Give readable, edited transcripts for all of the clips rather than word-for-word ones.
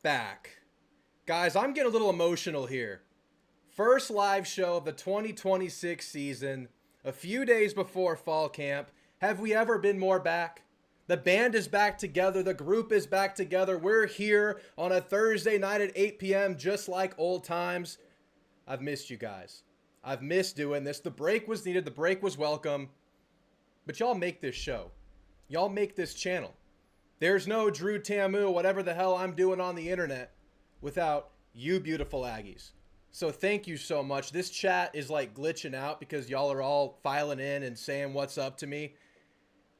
back. Guys, I'm getting a little emotional here. First live show of the 2026 season, a few days before fall camp. Have we ever been more back? The band is back together. The group is back together. We're here on a Thursday night at 8 p.m. just like old times. I've missed you guys. I've missed doing this. The break was needed. The break was welcome. But y'all make this show. Y'all make this channel. There's no Drewtamu, whatever the hell I'm doing on the internet, without you beautiful Aggies. So thank you so much. This chat is like glitching out because y'all are all filing in and saying what's up to me.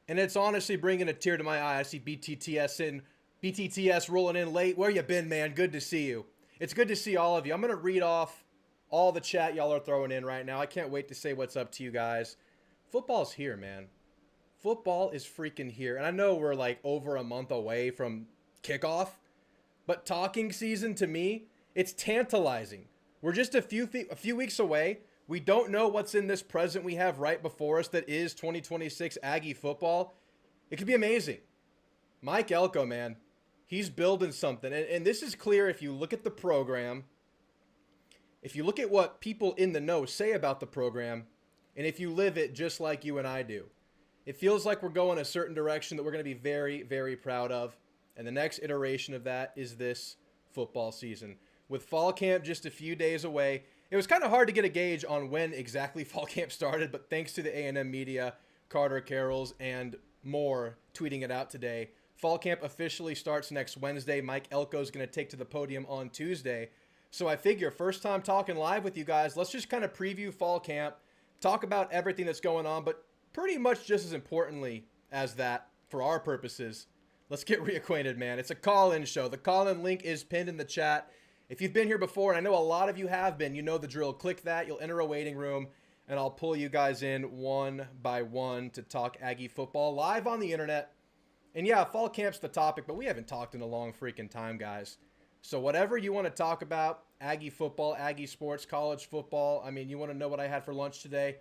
And it's honestly bringing a tear to my eye. I see BTTS rolling in late. Where you been, man? Good to see you. It's good to see all of you. I'm going to read off all the chat y'all are throwing in right now. I can't wait to say what's up to you guys. Football's here, man. Football is freaking here. And I know we're like over a month away from kickoff, but talking season to me, it's tantalizing. We're just a few weeks away. We don't know what's in this present we have right before us that is 2026 Aggie football. It could be amazing. Mike Elko, man, he's building something. And this is clear if you look at the program, if you look at what people in the know say about the program, and if you live it just like you and I do. It feels like we're going a certain direction that we're going to be very, very proud of. And the next iteration of that is this football season. With fall camp just a few days away, it was kind of hard to get a gauge on when exactly fall camp started, but thanks to the A&M media, Carter Carrolls, and more tweeting it out today, fall camp officially starts next Wednesday. Mike Elko is going to take to the podium on Tuesday. So I figure first time talking live with you guys, let's just kind of preview fall camp, talk about everything that's going on, but pretty much just as importantly as that, for our purposes, let's get reacquainted, man. It's a call-in show. The call-in link is pinned in the chat. If you've been here before, and I know a lot of you have been, you know the drill. Click that. You'll enter a waiting room, and I'll pull you guys in one by one to talk Aggie football live on the internet. And yeah, fall camp's the topic, but we haven't talked in a long freaking time, guys. So whatever you want to talk about, Aggie football, Aggie sports, college football, I mean, you want to know what I had for lunch today?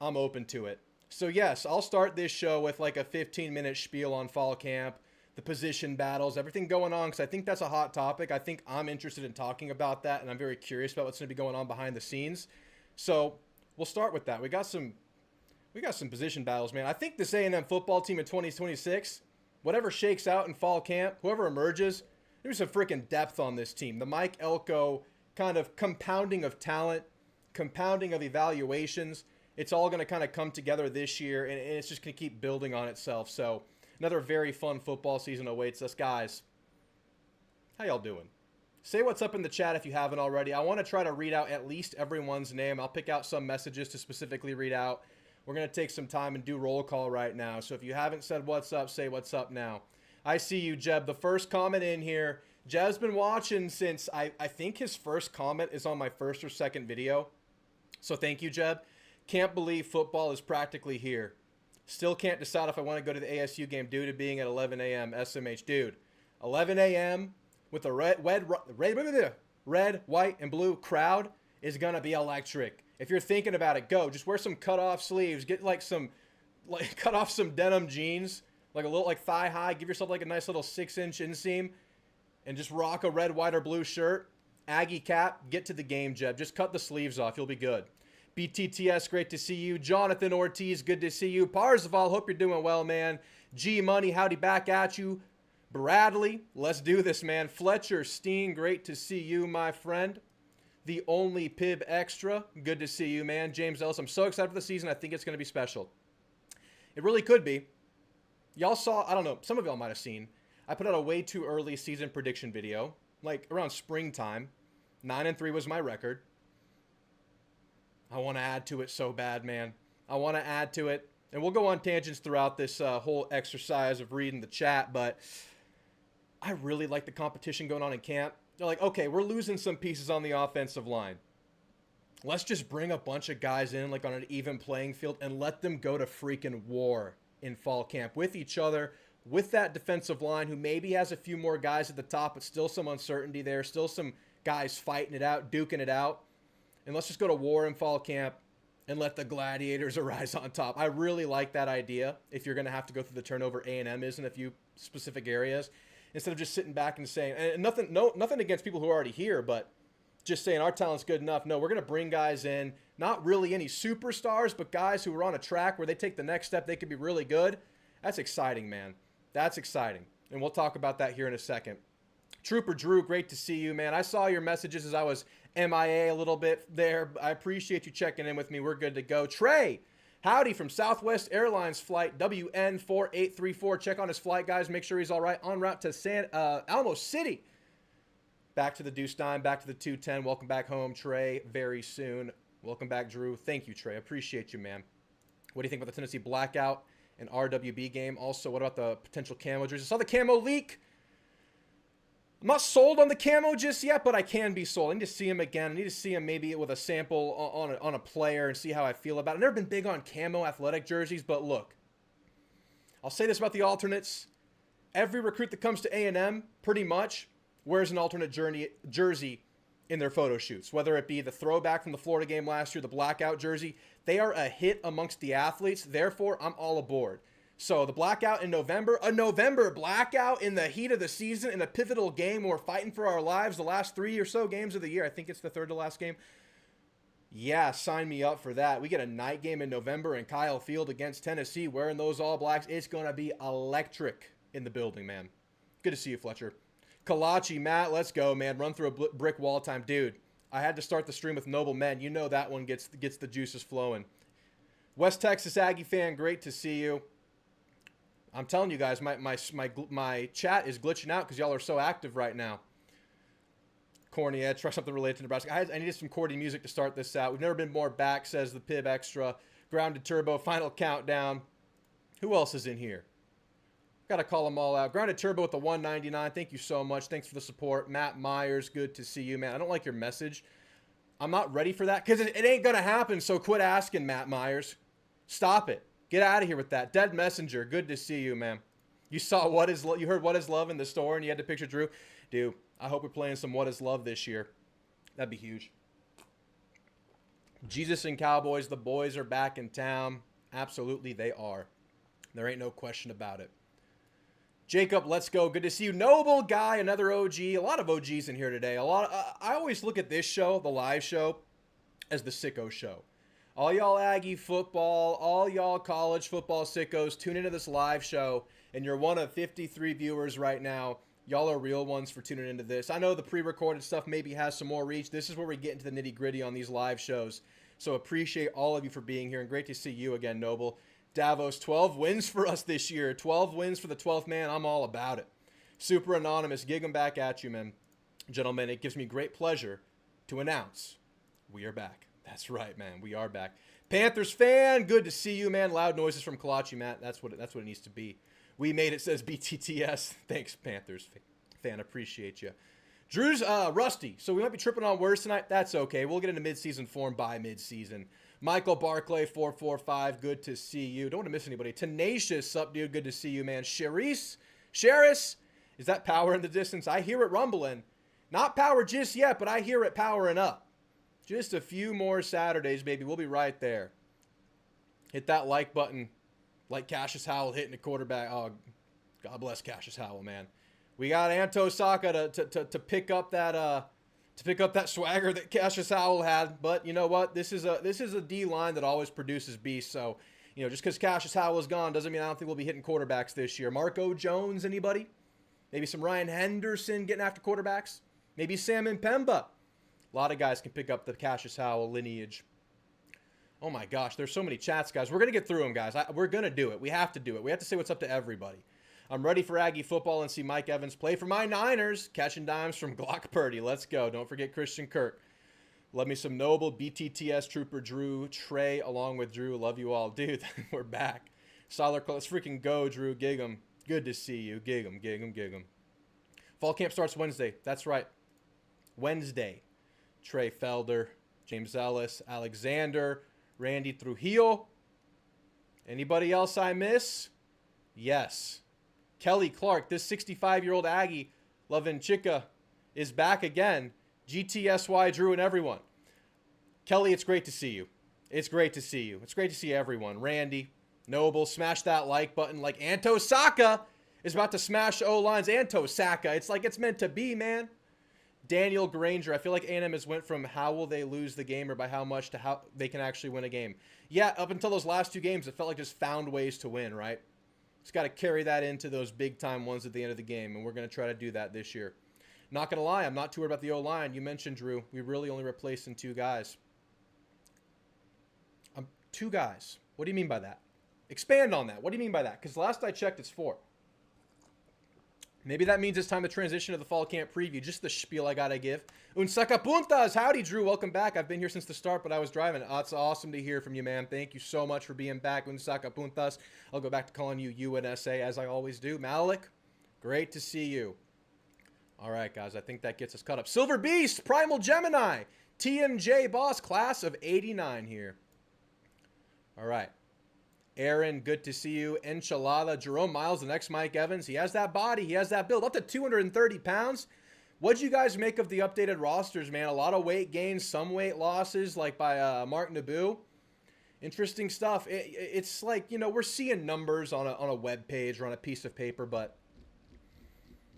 I'm open to it. So yes, I'll start this show with like a 15-minute spiel on fall camp, the position battles, everything going on, because I think that's a hot topic. I think I'm interested in talking about that, and I'm very curious about what's going to be going on behind the scenes. So we'll start with that. We got some position battles, man. I think this A&M football team in 2026, whatever shakes out in fall camp, whoever emerges, there's some freaking depth on this team. The Mike Elko kind of compounding of talent, compounding of evaluations. It's all going to kind of come together this year, and it's just going to keep building on itself. So another very fun football season awaits us. Guys, how y'all doing? Say what's up in the chat if you haven't already. I want to try to read out at least everyone's name. I'll pick out some messages to specifically read out. We're going to take some time and do roll call right now. So if you haven't said what's up, say what's up now. I see you, Jeb. The first comment in here. Jeb's been watching since I think his first comment is on my first or second video. So thank you, Jeb. Can't believe football is practically here. Still can't decide if I want to go to the ASU game due to being at 11 a.m. SMH. Dude, 11 a.m. with a red, white, and blue crowd is going to be electric. If you're thinking about it, go. Just wear some cut-off sleeves. Get cut off some denim jeans, like a little thigh high. Give yourself like a nice little 6-inch inseam and just rock a red, white, or blue shirt. Aggie cap. Get to the game, Jeb. Just cut the sleeves off. You'll be good. BTTS, great to see you. Jonathan Ortiz, good to see you. Parzival, hope you're doing well, man. G Money, howdy back at you. Bradley, let's do this, man. Fletcher Steen, great to see you, my friend. The only Pib Extra, good to see you, man. James Ellis, I'm so excited for the season. I think it's going to be special. It really could be. Y'all saw, I don't know, some of y'all might have seen, I put out a way too early season prediction video, like around springtime. 9-3 was my record. I want to add to it so bad, man. I want to add to it. And we'll go on tangents throughout this whole exercise of reading the chat, but I really like the competition going on in camp. They're like, okay, we're losing some pieces on the offensive line. Let's just bring a bunch of guys in like on an even playing field and let them go to freaking war in fall camp with each other, with that defensive line who maybe has a few more guys at the top, but still some uncertainty there, still some guys fighting it out, duking it out. And let's just go to war in fall camp and let the gladiators arise on top. I really like that idea if you're going to have to go through the turnover A&M is in a few specific areas. instead of just sitting back and saying, and nothing against people who are already here, but just saying our talent's good enough. No, we're going to bring guys in, not really any superstars, but guys who are on a track where they take the next step, they could be really good. That's exciting, man. That's exciting. And we'll talk about that here in a second. Trooper Drew, great to see you, man. I saw your messages as I was MIA a little bit there. I appreciate you checking in with me. We're good to go. Trey, howdy from Southwest Airlines flight WN4834. Check on his flight, guys. Make sure he's all right. En route to Alamo City. Back to the Deuce Dime, back to the 210. Welcome back home, Trey, very soon. Welcome back, Drew. Thank you, Trey. Appreciate you, man. What do you think about the Tennessee blackout and RWB game? Also, what about the potential camo jerseys? I saw the camo leak. I'm not sold on the camo just yet, but I can be sold. I need to see him again. I need to see him maybe with a sample on a player and see how I feel about it. I've never been big on camo athletic jerseys, but look, I'll say this about the alternates. Every recruit that comes to A&M pretty much wears an alternate jersey in their photo shoots, whether it be the throwback from the Florida game last year, the blackout jersey. They are a hit amongst the athletes. Therefore, I'm all aboard. So the blackout in November, a November blackout in the heat of the season in a pivotal game. We're fighting for our lives the last 3 or so games of the year. I think it's the third to last game. Yeah, sign me up for that. We get a night game in November in Kyle Field against Tennessee wearing those All Blacks. It's going to be electric in the building, man. Good to see you, Fletcher. Kalachi, Matt, let's go, man. Run through a brick wall time. Dude, I had to start the stream with Noble Men. You know that one gets the juices flowing. West Texas Aggie fan, great to see you. I'm telling you guys, my chat is glitching out because y'all are so active right now. Corny Ed, try something related to Nebraska. I needed some Cordy music to start this out. We've never been more back, says the Pib Extra. Grounded Turbo, final countdown. Who else is in here? Got to call them all out. Grounded Turbo with the 199. Thank you so much. Thanks for the support. Matt Myers, good to see you, man. I don't like your message. I'm not ready for that because it ain't going to happen, so quit asking, Matt Myers. Stop it. Get out of here with that. Dead Messenger, good to see you, man. You saw you heard What Is Love in the store and you had to picture Drew. Dude, I hope we're playing some What Is Love this year. That'd be huge. Jesus and Cowboys, the boys are back in town. Absolutely, they are. There ain't no question about it. Jacob, let's go. Good to see you. Noble Guy, another OG. A lot of OGs in here today. I always look at this show, the live show, as the sicko show. All y'all Aggie football, all y'all college football sickos, tune into this live show, and you're one of 53 viewers right now. Y'all are real ones for tuning into this. I know the pre-recorded stuff maybe has some more reach. This is where we get into the nitty-gritty on these live shows. So appreciate all of you for being here, and great to see you again, Noble. Davos, 12 wins for us this year. 12 wins for the 12th man. I'm all about it. Super Anonymous, gig 'em back at you, man. Gentlemen, it gives me great pleasure to announce we are back. That's right, man. We are back. Panthers fan, good to see you, man. Loud noises from Kalachi, Matt. That's what it needs to be. We made it, says BTTS. Thanks, Panthers fan. Appreciate you. Drew's rusty, so we might be tripping on words tonight. That's okay. We'll get into midseason form by midseason. Michael Barclay, 445. Good to see you. Don't want to miss anybody. Tenacious, sup, dude. Good to see you, man. Sheris, is that power in the distance? I hear it rumbling. Not power just yet, but I hear it powering up. Just a few more Saturdays, baby. We'll be right there. Hit that like button, like Cassius Howell hitting the quarterback. Oh, God bless Cassius Howell, man. We got Anto Saka to pick up that swagger that Cassius Howell had. But you know what? This is a D line that always produces beasts. So, you know, just because Cassius Howell is gone doesn't mean I don't think we'll be hitting quarterbacks this year. Marco Jones, anybody? Maybe some Ryan Henderson getting after quarterbacks. Maybe Sam Mpemba. A lot of guys can pick up the Cassius Howell lineage. Oh my gosh, there's so many chats, guys. We're going to get through them, guys. We're going to do it. We have to do it. We have to say what's up to everybody. I'm ready for Aggie football and see Mike Evans play for my Niners. Catching dimes from Glock Purdy. Let's go. Don't forget Christian Kirk. Love me some Noble, BTTS, Trooper Drew, Trey, along with Drew. Love you all. Dude, we're back. Solid, let's freaking go, Drew. Gig 'em. Good to see you. Gig 'em, gig 'em, gig 'em. Fall camp starts Wednesday. That's right. Wednesday. Trey Felder, James Ellis, Alexander, Randy Trujillo. Anybody else I miss? Yes. Kelly Clark, this 65-year-old Aggie, loving Chica, is back again. GTSY, Drew, and everyone. Kelly, it's great to see you. It's great to see you. It's great to see everyone. Randy, Noble, smash that like button like Anto Saka. is about to smash O-lines and Tosaka. It's like it's meant to be, man. Daniel Granger, I feel like A&M has went from how will they lose the game or by how much to how they can actually win a game. Yeah, up until those last 2 games, it felt like just found ways to win, right? Just got to carry that into those big-time ones at the end of the game, and we're going to try to do that this year. Not going to lie, I'm not too worried about the O-line. You mentioned, Drew, we really only replacing 2 guys. 2 guys. What do you mean by that? Expand on that. What do you mean by that? Because last I checked, it's 4. Maybe that means it's time to transition to the fall camp preview. Just the spiel I got to give. Un sacapuntas. Howdy, Drew. Welcome back. I've been here since the start, but I was driving. Oh, it's awesome to hear from you, man. Thank you so much for being back. Un sacapuntas. I'll go back to calling you UNSA as I always do. Malik, great to see you. All right, guys. I think that gets us caught up. Silver Beast, Primal Gemini, TMJ Boss, class of 89 here. All right. Aaron, good to see you. Enchilada, Jerome Miles, the next Mike Evans. He has that body. He has that build. Up to 230 pounds. What'd you guys make of the updated rosters, man? A lot of weight gains, some weight losses, like by Mark Naboo. Interesting stuff. It's like, you know, we're seeing numbers on a web page or on a piece of paper, but,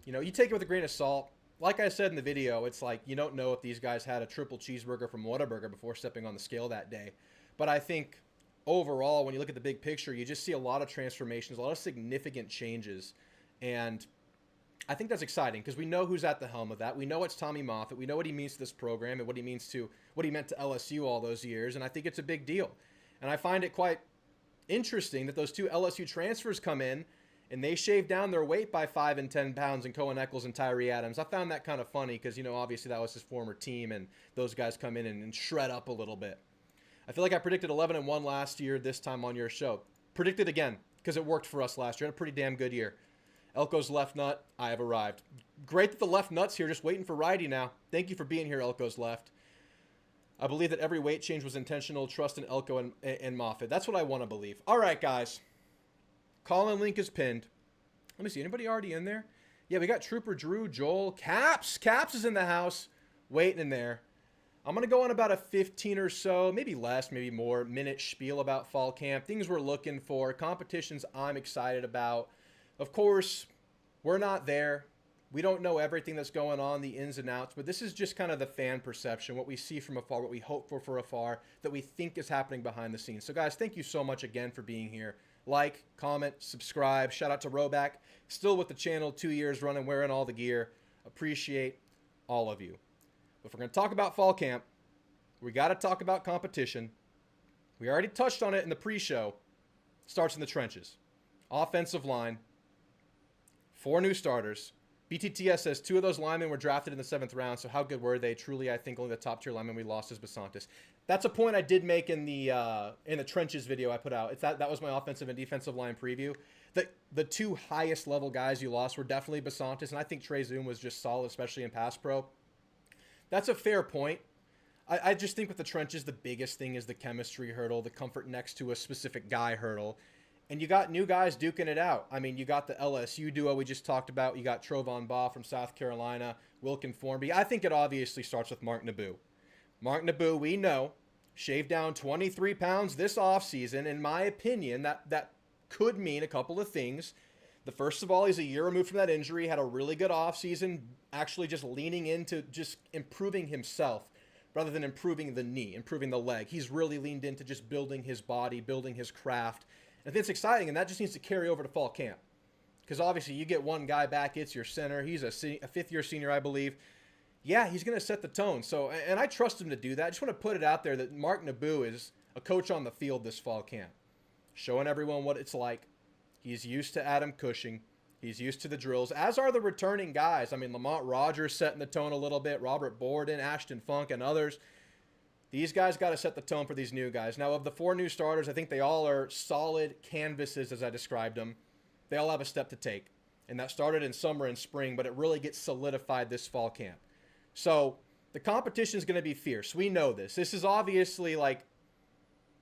you know, you take it with a grain of salt. Like I said in the video, it's like you don't know if these guys had a triple cheeseburger from Whataburger before stepping on the scale that day. But I think overall, when you look at the big picture, you just see a lot of transformations, a lot of significant changes. And I think that's exciting because we know who's at the helm of that. We know it's Tommy Moffitt. We know what he means to this program and what he means to what he meant to LSU all those years. And I think it's a big deal. And I find it quite interesting that those 2 LSU transfers come in and they shave down their weight by 5 and 10 pounds in Cohen Eccles and Tyree Adams. I found that kind of funny because, you know, obviously that was his former team and those guys come in and shred up a little bit. I feel like I predicted 11-1 last year, this time on your show. Predicted again, because it worked for us last year. Had a pretty damn good year. Elko's left nut, I have arrived. Great that the left nut's here, just waiting for righty now. Thank you for being here, Elko's left. I believe that every weight change was intentional. Trust in Elko and Moffitt. That's what I want to believe. All right, guys. Call-in link is pinned. Let me see. Anybody already in there? Yeah, we got Trooper Drew, Joel, Caps. Caps is in the house, waiting in there. I'm going to go on about a 15 or so, maybe less, maybe more, minute spiel about fall camp, things we're looking for, competitions I'm excited about. Of course, we're not there. We don't know everything that's going on, the ins and outs, but this is just kind of the fan perception, what we see from afar, what we hope for afar, that we think is happening behind the scenes. So, guys, thank you so much again for being here. Like, comment, subscribe. Shout out to RHOBACK. Still with the channel, 2 years running, wearing all the gear. Appreciate all of you. If we're going to talk about fall camp, we got to talk about competition. We already touched on it in the pre-show. Starts in the trenches. Offensive line. 4 new starters. BTTS says 2 of those linemen were drafted in the 7th round, so how good were they? Truly, I think only the top-tier lineman we lost is Basantis. That's a point I did make in the trenches video I put out. It's that was my offensive and defensive line preview. The 2 highest level guys you lost were definitely Basantis, and I think Trey Zoom was just solid, especially in pass pro. That's a fair point. I just think with the trenches, the biggest thing is the chemistry hurdle, the comfort next to a specific guy hurdle. And you got new guys duking it out. I mean, you got the LSU duo we just talked about. You got Trovon Baugh from South Carolina, Wilkin Formby. I think it obviously starts with Mark Naboo. Mark Naboo, we know, shaved down 23 pounds this offseason. In my opinion, that could mean a couple of things. The first of all, he's a year removed from that injury, had a really good offseason, actually just leaning into just improving himself rather than improving the knee, improving the leg. He's really leaned into just building his body, building his craft. And I think it's exciting, and that just needs to carry over to fall camp. Because obviously you get one guy back, it's your center. He's a 5th-year senior, I believe. Yeah, he's going to set the tone. So, and I trust him to do that. I just want to put it out there that Mark Naboo is a coach on the field this fall camp, showing everyone what it's like. He's used to Adam Cushing. He's used to the drills, as are the returning guys. I mean, Lamont Rogers setting the tone a little bit, Robert Borden, Ashton Funk, and others. These guys got to set the tone for these new guys. Now, of the 4 new starters, I think they all are solid canvases, as I described them. They all have a step to take. And that started in summer and spring, but it really gets solidified this fall camp. So the competition is going to be fierce. We know this. This is obviously like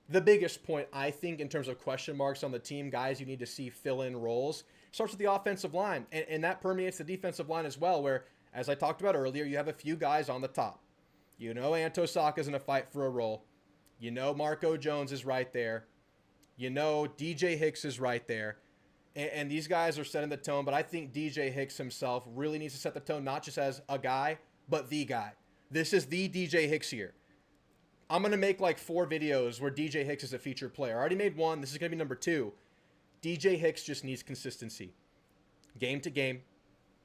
the biggest point, I think, in terms of question marks on the team, guys you need to see fill in roles. Starts with the offensive line, and that permeates the defensive line as well, where, as I talked about earlier, you have a few guys on the top. You know Anto Saka's in a fight for a role. You know Marco Jones is right there. You know DJ Hicks is right there. And these guys are setting the tone, but I think DJ Hicks himself really needs to set the tone, not just as a guy, but the guy. This is the DJ Hicks year. I'm going to make like 4 videos where DJ Hicks is a featured player. I already made 1. This is going to be number 2. DJ Hicks just needs consistency. Game to game,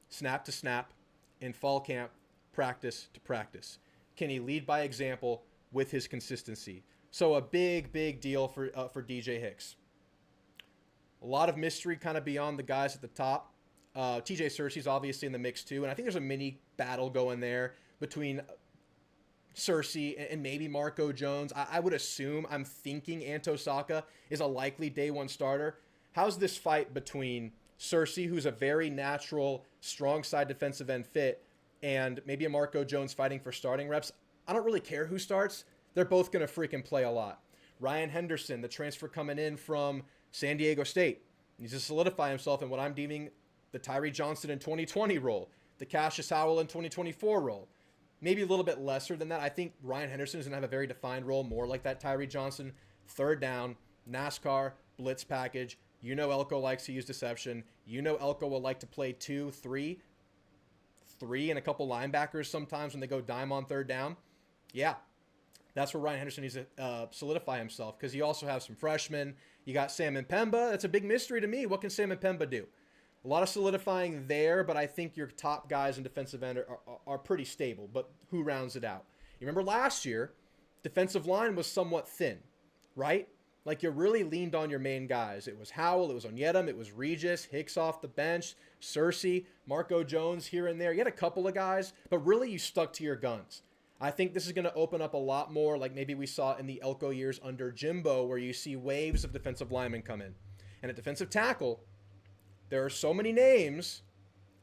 snap to snap, in fall camp, practice to practice. Can he lead by example with his consistency? So a big, big deal for DJ Hicks. A lot of mystery kind of beyond the guys at the top. TJ Searcy's obviously in the mix too, and I think there's a mini battle going there between Searcy and maybe Marco Jones. I would assume, I'm thinking Anto Saka is a likely day 1 starter. How's this fight between Searcy, who's a very natural, strong side defensive end fit, and maybe a Marco Jones fighting for starting reps? I don't really care who starts. They're both going to freaking play a lot. Ryan Henderson, the transfer coming in from San Diego State, needs to solidify himself in what I'm deeming the Tyree Johnson in 2020 role, the Cassius Howell in 2024 role. Maybe a little bit lesser than that. I think Ryan Henderson is going to have a very defined role, more like that Tyree Johnson. Third down, NASCAR, blitz package. You know Elko likes to use deception. You know Elko will like to play 2, 3 and a couple linebackers sometimes when they go dime on third down. Yeah, that's where Ryan Henderson needs to solidify himself, because you also have some freshmen. You got Sam Mpemba. That's a big mystery to me. What can Sam Mpemba do? A lot of solidifying there, but I think your top guys in defensive end are pretty stable. But who rounds it out? You remember last year, defensive line was somewhat thin, right? Like, you really leaned on your main guys. It was Howell, it was Onyedem, it was Regis, Hicks off the bench, Searcy, Marco Jones here and there. You had a couple of guys, but really you stuck to your guns. I think this is going to open up a lot more, like maybe we saw in the Elko years under Jimbo, where you see waves of defensive linemen come in. And at defensive tackle, there are so many names.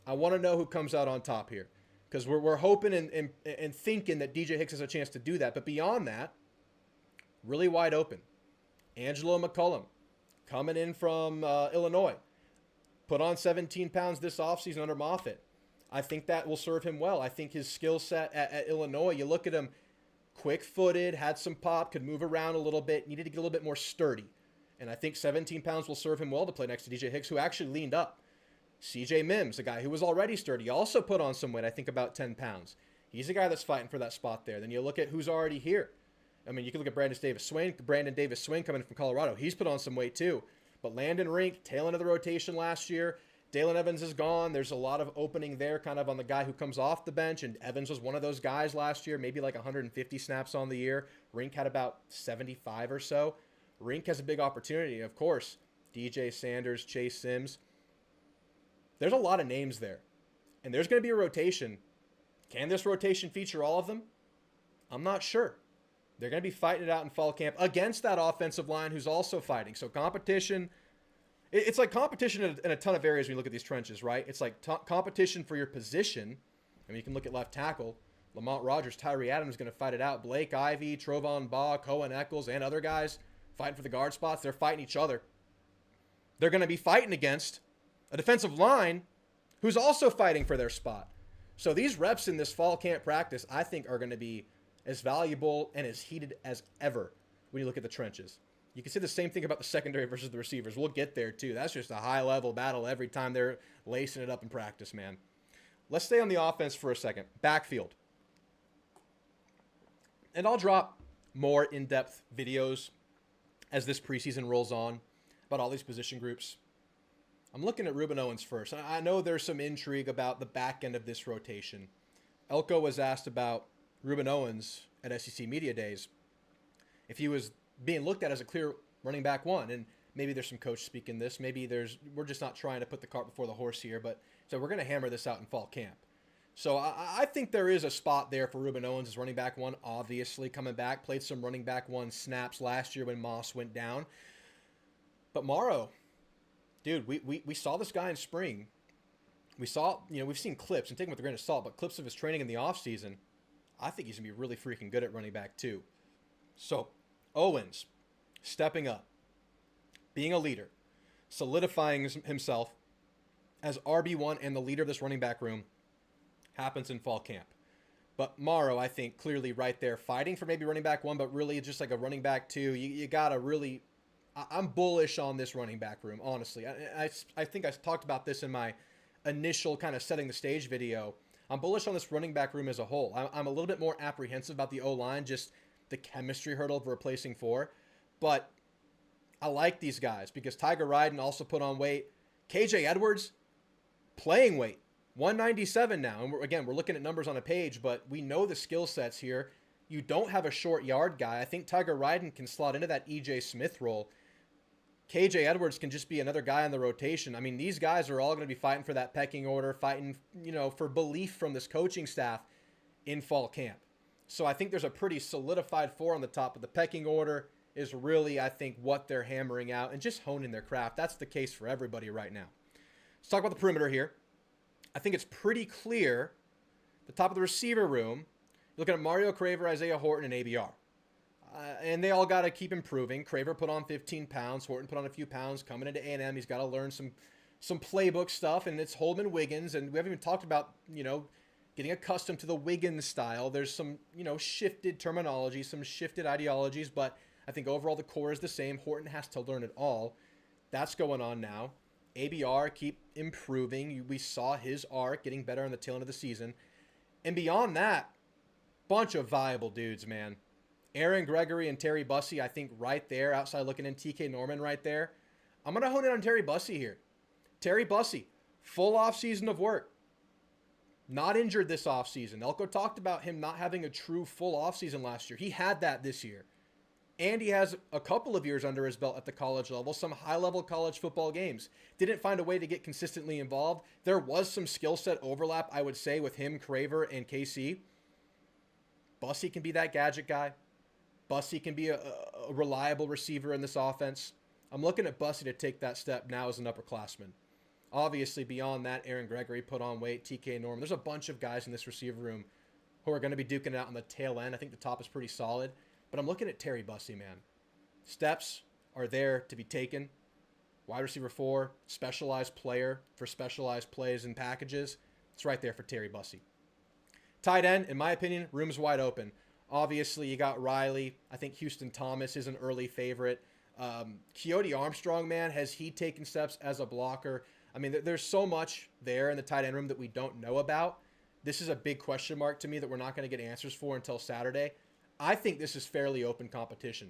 I want to know who comes out on top here, because we're hoping and thinking that DJ Hicks has a chance to do that. But beyond that, really wide open. Angelo McCullum, coming in from Illinois, put on 17 pounds this offseason under Moffitt. I think that will serve him well. I think his skill set at Illinois, you look at him, quick-footed, had some pop, could move around a little bit, needed to get a little bit more sturdy. And I think 17 pounds will serve him well to play next to DJ Hicks, who actually leaned up. CJ Mims, a guy who was already sturdy, also put on some weight, I think about 10 pounds. He's a guy that's fighting for that spot there. Then you look at who's already here. I mean, you can look at Brandon Davis Swain coming in from Colorado. He's put on some weight too. But Landon Rink, tail end of the rotation last year. Dalen Evans is gone. There's a lot of opening there kind of on the guy who comes off the bench, and Evans was one of those guys last year, maybe like 150 snaps on the year. Rink had about 75 or so. Rink has a big opportunity, of course. DJ Sanders, Chase Sims. There's a lot of names there, and there's going to be a rotation. Can this rotation feature all of them? I'm not sure. They're going to be fighting it out in fall camp against that offensive line who's also fighting. So competition, it's like competition in a ton of areas when you look at these trenches, right? It's like competition for your position. I mean, you can look at left tackle. Lamont Rogers, Tyree Adams is going to fight it out. Blake Ivy, Trovon Baugh, Cohen Eccles, and other guys fighting for the guard spots. They're fighting each other. They're going to be fighting against a defensive line who's also fighting for their spot. So these reps in this fall camp practice, I think, are going to be as valuable and as heated as ever when you look at the trenches. You can say the same thing about the secondary versus the receivers. We'll get there too. That's just a high-level battle every time they're lacing it up in practice, man. Let's stay on the offense for a second. Backfield. And I'll drop more in-depth videos as this preseason rolls on about all these position groups. I'm looking at Ruben Owens first. I know there's some intrigue about the back end of this rotation. Elko was asked about Ruben Owens at SEC Media Days if he was being looked at as a clear running back 1. And maybe there's some coach speaking this. Maybe we're just not trying to put the cart before the horse here. But so we're going to hammer this out in fall camp. So I think there is a spot there for Ruben Owens as running back 1, obviously coming back. Played some running back 1 snaps last year when Moss went down. But Morrow, dude, we saw this guy in spring. We saw, we've seen clips, and take them with a grain of salt, but clips of his training in the offseason. I think he's going to be really freaking good at running back too. So, Owens, stepping up, being a leader, solidifying himself as RB1 and the leader of this running back room happens in fall camp. But Morrow, I think, clearly right there, fighting for maybe running back 1, but really just like a running back 2. You got to really I'm bullish on this running back room, honestly. I think I talked about this in my initial kind of setting the stage video. I'm bullish on this running back room as a whole. I'm a little bit more apprehensive about the O-line, just the chemistry hurdle of replacing four. But I like these guys because Tiger Ryden also put on weight. KJ Edwards, playing weight, 197 now. And we're looking at numbers on a page, but we know the skill sets here. You don't have a short yard guy. I think Tiger Ryden can slot into that E.J. Smith role. KJ Edwards can just be another guy in the rotation. I mean, these guys are all going to be fighting for that pecking order, fighting, for belief from this coaching staff in fall camp. So I think there's a pretty solidified four on the top, but the pecking order is really, I think, what they're hammering out and just honing their craft. That's the case for everybody right now. Let's talk about the perimeter here. I think it's pretty clear, the top of the receiver room, you're looking at Mario Craver, Isaiah Horton, and ABR. And they all got to keep improving. Craver put on 15 pounds. Horton put on a few pounds. Coming into A&M, he's got to learn some playbook stuff, and it's Holman Wiggins. And we haven't even talked about, getting accustomed to the Wiggins style. There's some, shifted terminology, some shifted ideologies, but I think overall the core is the same. Horton has to learn it all. That's going on now. ABR, keep improving. We saw his arc getting better on the tail end of the season. And beyond that, bunch of viable dudes, man. Aaron Gregory and Terry Bussey, I think right there, outside looking in, TK Norman right there. I'm going to hone in on Terry Bussey here. Terry Bussey, full offseason of work. Not injured this offseason. Elko talked about him not having a true full offseason last year. He had that this year. And he has a couple of years under his belt at the college level, some high-level college football games. Didn't find a way to get consistently involved. There was some skill set overlap, I would say, with him, Craver, and KC. Bussey can be that gadget guy. Bussey can be a reliable receiver in this offense. I'm looking at Bussey to take that step now as an upperclassman. Obviously, beyond that, Aaron Gregory put on weight, TK Norman. There's a bunch of guys in this receiver room who are going to be duking it out on the tail end. I think the top is pretty solid. But I'm looking at Terry Bussey, man. Steps are there to be taken. Wide receiver 4, specialized player for specialized plays and packages. It's right there for Terry Bussey. Tight end, in my opinion, room's wide open. Obviously, you got Riley. I think Houston Thomas is an early favorite. Keoti Armstrong, man, has he taken steps as a blocker? I mean, there's so much there in the tight end room that we don't know about. This is a big question mark to me that we're not going to get answers for until Saturday. I think this is fairly open competition.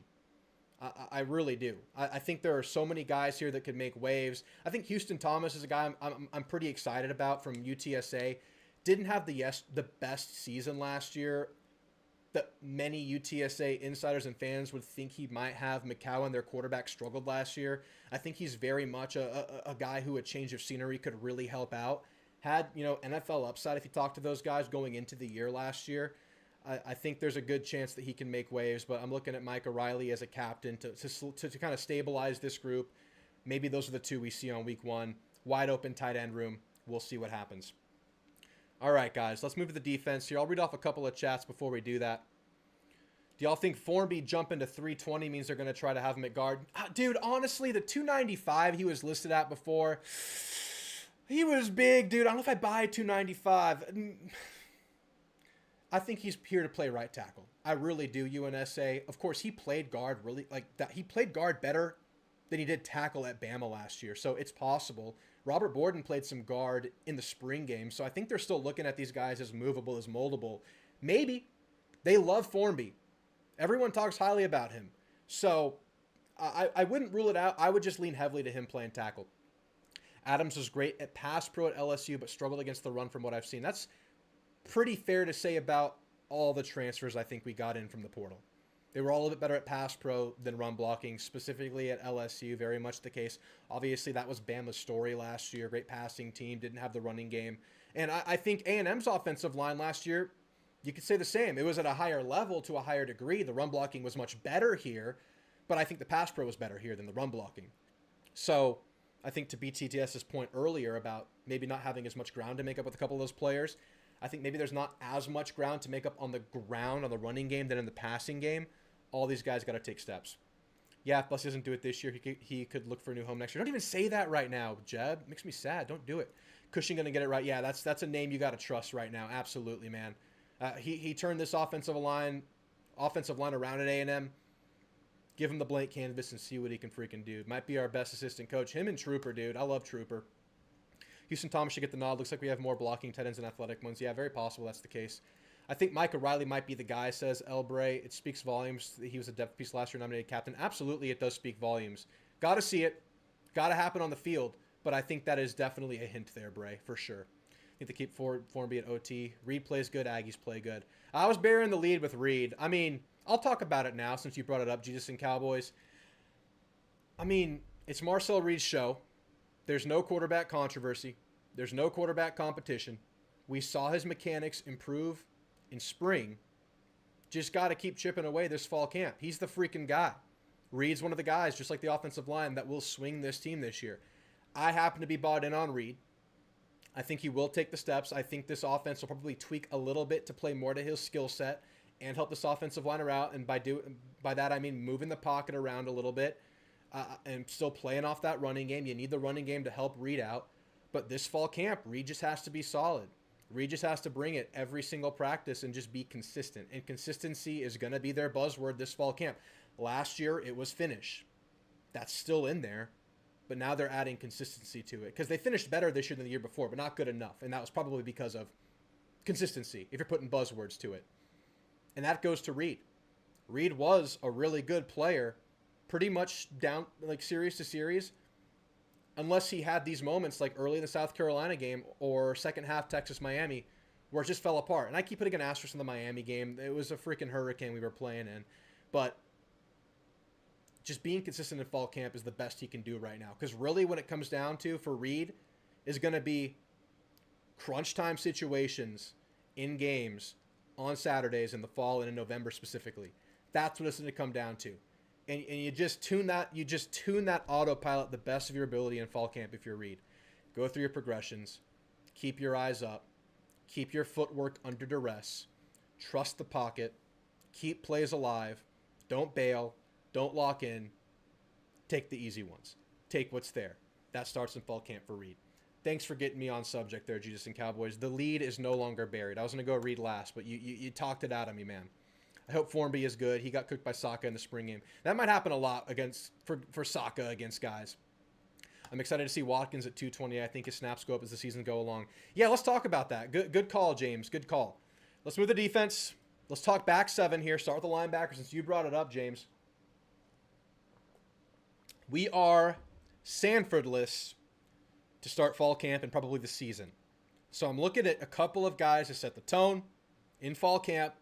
I really do. I think there are so many guys here that could make waves. I think Houston Thomas is a guy I'm pretty excited about from UTSA. Didn't have the best season last year that many UTSA insiders and fans would think he might have. McCowan, their quarterback, struggled last year. I think he's very much a guy who a change of scenery could really help out. Had, NFL upside if you talk to those guys going into the year last year. I think there's a good chance that he can make waves, but I'm looking at Micah Riley as a captain to kind of stabilize this group. Maybe those are the two we see on week 1. Wide open tight end room. We'll see what happens. All right, guys, let's move to the defense here. I'll read off a couple of chats before we do that. Do y'all think Formby jumping to 320 means they're going to try to have him at guard? Dude, honestly, the 295 he was listed at before, he was big, dude. I don't know if I buy 295. I think he's here to play right tackle. I really do, UNSA. Of course, he played guard really like that. He played guard better than he did tackle at Bama last year, so it's possible. Robert Borden played some guard in the spring game, so I think they're still looking at these guys as movable, as moldable. Maybe. They love Formby. Everyone talks highly about him. So I wouldn't rule it out. I would just lean heavily to him playing tackle. Adams was great at pass pro at LSU, but struggled against the run from what I've seen. That's pretty fair to say about all the transfers I think we got in from the portal. They were all a little bit better at pass pro than run blocking, specifically at LSU, very much the case. Obviously, that was Bama's story last year. Great passing team, didn't have the running game. And I think A&M's offensive line last year, you could say the same. It was at a higher level to a higher degree. The run blocking was much better here, but I think the pass pro was better here than the run blocking. So I think to BTTS's point earlier about maybe not having as much ground to make up with a couple of those players, I think maybe there's not as much ground to make up on the ground, on the running game, than in the passing game. All these guys got to take steps. Yeah, if Bussey doesn't do it this year, he could look for a new home next year. Don't even say that right now, Jeb. Makes me sad. Don't do it. Cushing going to get it right. Yeah, that's a name you got to trust right now. Absolutely, man. He turned this offensive line around at A&M. Give him the blank canvas and see what he can freaking do. Might be our best assistant coach. Him and Trooper, dude. I love Trooper. Houston Thomas should get the nod. Looks like we have more blocking tight ends and athletic ones. Yeah, very possible that's the case. I think Mike O'Reilly might be the guy, says El Bray. It speaks volumes. He was a depth piece last year, nominated captain. Absolutely, it does speak volumes. Got to see it. Got to happen on the field. But I think that is definitely a hint there, Bray, for sure. I think they keep Formby at OT. Reed plays good. Aggies play good. I was bearing the lead with Reed. I mean, I'll talk about it now since you brought it up, Jesus and Cowboys. I mean, it's Marcel Reed's show. There's no quarterback controversy. There's no quarterback competition. We saw his mechanics improve in spring. Just got to keep chipping away this fall camp. He's the freaking guy. Reed's one of the guys, just like the offensive line, that will swing this team this year. I happen to be bought in on Reed. I think he will take the steps. I think this offense will probably tweak a little bit to play more to his skill set and help this offensive line out. And by that, I mean moving the pocket around a little bit and still playing off that running game. You need the running game to help Reed out. But this fall camp, Reed just has to be solid. Reed just has to bring it every single practice and just be consistent. And consistency is going to be their buzzword this fall camp. Last year, it was finish. That's still in there. But now they're adding consistency to it. Because they finished better this year than the year before, but not good enough. And that was probably because of consistency, if you're putting buzzwords to it. And that goes to Reed. Reed was a really good player, pretty much down, like series to series, unless he had these moments like early in the South Carolina game or second half Texas-Miami where it just fell apart. And I keep putting an asterisk in the Miami game. It was a freaking hurricane we were playing in. But just being consistent in fall camp is the best he can do right now. Because really when it comes down to, for Reed, is going to be crunch time situations in games on Saturdays in the fall and in November specifically. That's what it's going to come down to. And you just tune that autopilot the best of your ability in fall camp if you're Reed. Go through your progressions. Keep your eyes up. Keep your footwork under duress. Trust the pocket. Keep plays alive. Don't bail. Don't lock in. Take the easy ones. Take what's there. That starts in fall camp for Reed. Thanks for getting me on subject there, Jesus and Cowboys. The lead is no longer buried. I was going to go Reed last, but you talked it out of me, man. I hope Formby is good. He got cooked by Saka in the spring game. That might happen a lot for Saka against guys. I'm excited to see Watkins at 220. I think his snaps go up as the season go along. Yeah, let's talk about that. Good call, James. Good call. Let's move the defense. Let's talk back seven here. Start with the linebackers since you brought it up, James. We are Sanfordless to start fall camp and probably the season. So I'm looking at a couple of guys to set the tone in fall camp.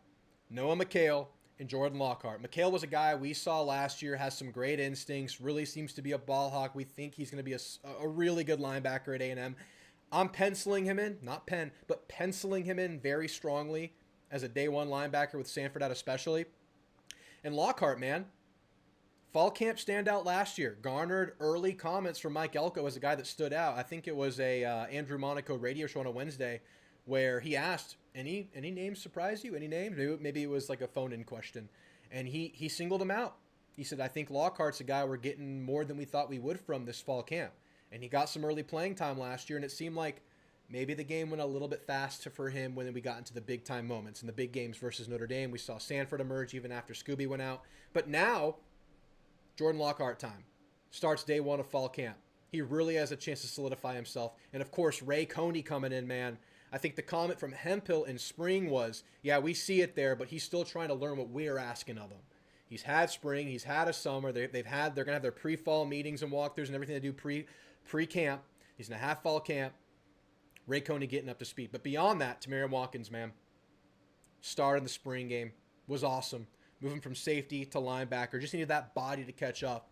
Noah McHale and Jordan Lockhart. McHale was a guy we saw last year, has some great instincts, really seems to be a ball hawk. We think he's going to be a really good linebacker at A&M. I'm penciling him in, but penciling him in very strongly as a day one linebacker with Sanford out especially. And Lockhart, man, fall camp standout last year. Garnered early comments from Mike Elko as a guy that stood out. I think it was a Andrew Monaco radio show on a Wednesday where he asked, any names surprise you? Any names? Maybe it was like a phone-in question. And he singled him out. He said, I think Lockhart's a guy we're getting more than we thought we would from this fall camp. And he got some early playing time last year, and it seemed like maybe the game went a little bit fast for him when we got into the big-time moments. In the big games versus Notre Dame, we saw Sanford emerge even after Scooby went out. But now, Jordan Lockhart time. Starts day one of fall camp. He really has a chance to solidify himself. And, of course, Ray Coney coming in, man. I think the comment from Hemphill in spring was, yeah, we see it there, but he's still trying to learn what we're asking of him. He's had spring. He's had a summer. They're going to have their pre-fall meetings and walkthroughs and everything they do pre-camp. He's in a half-fall camp. Ray Coney getting up to speed. But beyond that, Tamarian Watkins, man, started in the spring game. Was awesome. Moving from safety to linebacker. Just needed that body to catch up.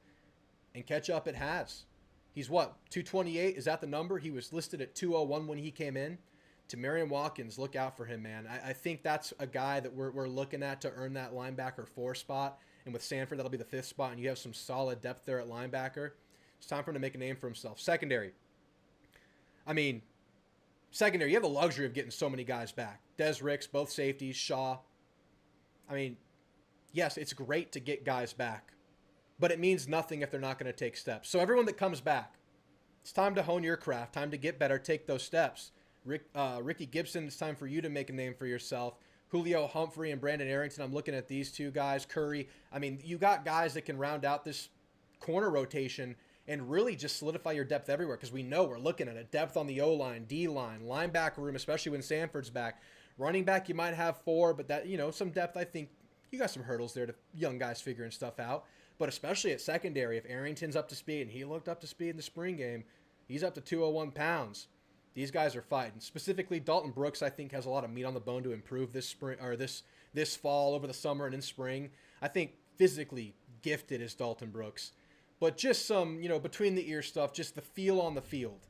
And catch up it has. He's what, 228? Is that the number? He was listed at 201 when he came in. Tamarian Watkins, look out for him, man. I think that's a guy that we're looking at to earn that linebacker 4 spot. And with Sanford, that'll be the 5th spot. And you have some solid depth there at linebacker. It's time for him to make a name for himself. Secondary. You have the luxury of getting so many guys back. Des Ricks, both safeties, Shaw. Yes, it's great to get guys back. But it means nothing if they're not going to take steps. So everyone that comes back, it's time to hone your craft, time to get better, take those steps. Ricky Gibson, it's time for you to make a name for yourself. Julio Humphrey and Brandon Arrington. I'm looking at these two guys. Curry. I mean, you got guys that can round out this corner rotation and really just solidify your depth everywhere, because we know we're looking at a depth on the O-line, D-line, linebacker room, especially when Sanford's back. Running back, you might have 4, but that, some depth, I think you got some hurdles there to young guys figuring stuff out. But especially at secondary, if Arrington's up to speed, and he looked up to speed in the spring game, he's up to 201 pounds. These guys are fighting. Specifically, Dalton Brooks, I think, has a lot of meat on the bone to improve this spring or this fall, over the summer and in spring. I think physically gifted is Dalton Brooks. But just some, between the ear stuff, just the feel on the field.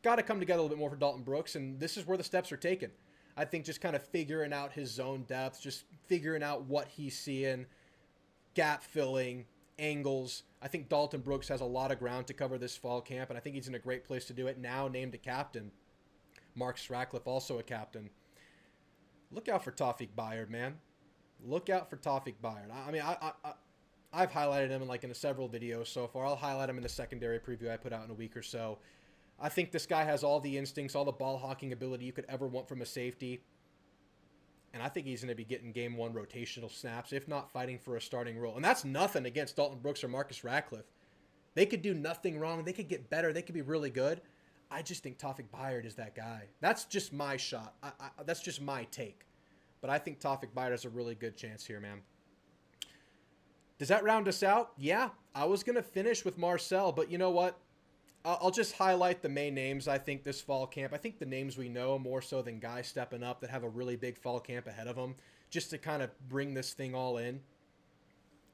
Got to come together a little bit more for Dalton Brooks, and this is where the steps are taken. I think just kind of figuring out his zone depth, just figuring out what he's seeing, gap filling, angles. I think Dalton Brooks has a lot of ground to cover this fall camp, and I think he's in a great place to do it. Now named a captain. Marcus Ratcliffe also a captain. Look out for Tawfiq Bayard, man. Look out for Tawfiq Bayard. I mean, I've highlighted him in several videos so far. I'll highlight him in the secondary preview I put out in a week or so. I think this guy has all the instincts, all the ball hawking ability you could ever want from a safety. And I think he's going to be getting game 1 rotational snaps, if not fighting for a starting role. And that's nothing against Dalton Brooks or Marcus Ratcliffe. They could do nothing wrong. They could get better. They could be really good. I just think Tawfiq Bayard is that guy. That's just my shot. That's just my take. But I think Tawfiq Bayard has a really good chance here, man. Does that round us out? Yeah, I was going to finish with Marcel, but you know what? I'll just highlight the main names, I think, this fall camp. I think the names we know more so than guys stepping up that have a really big fall camp ahead of them, just to kind of bring this thing all in.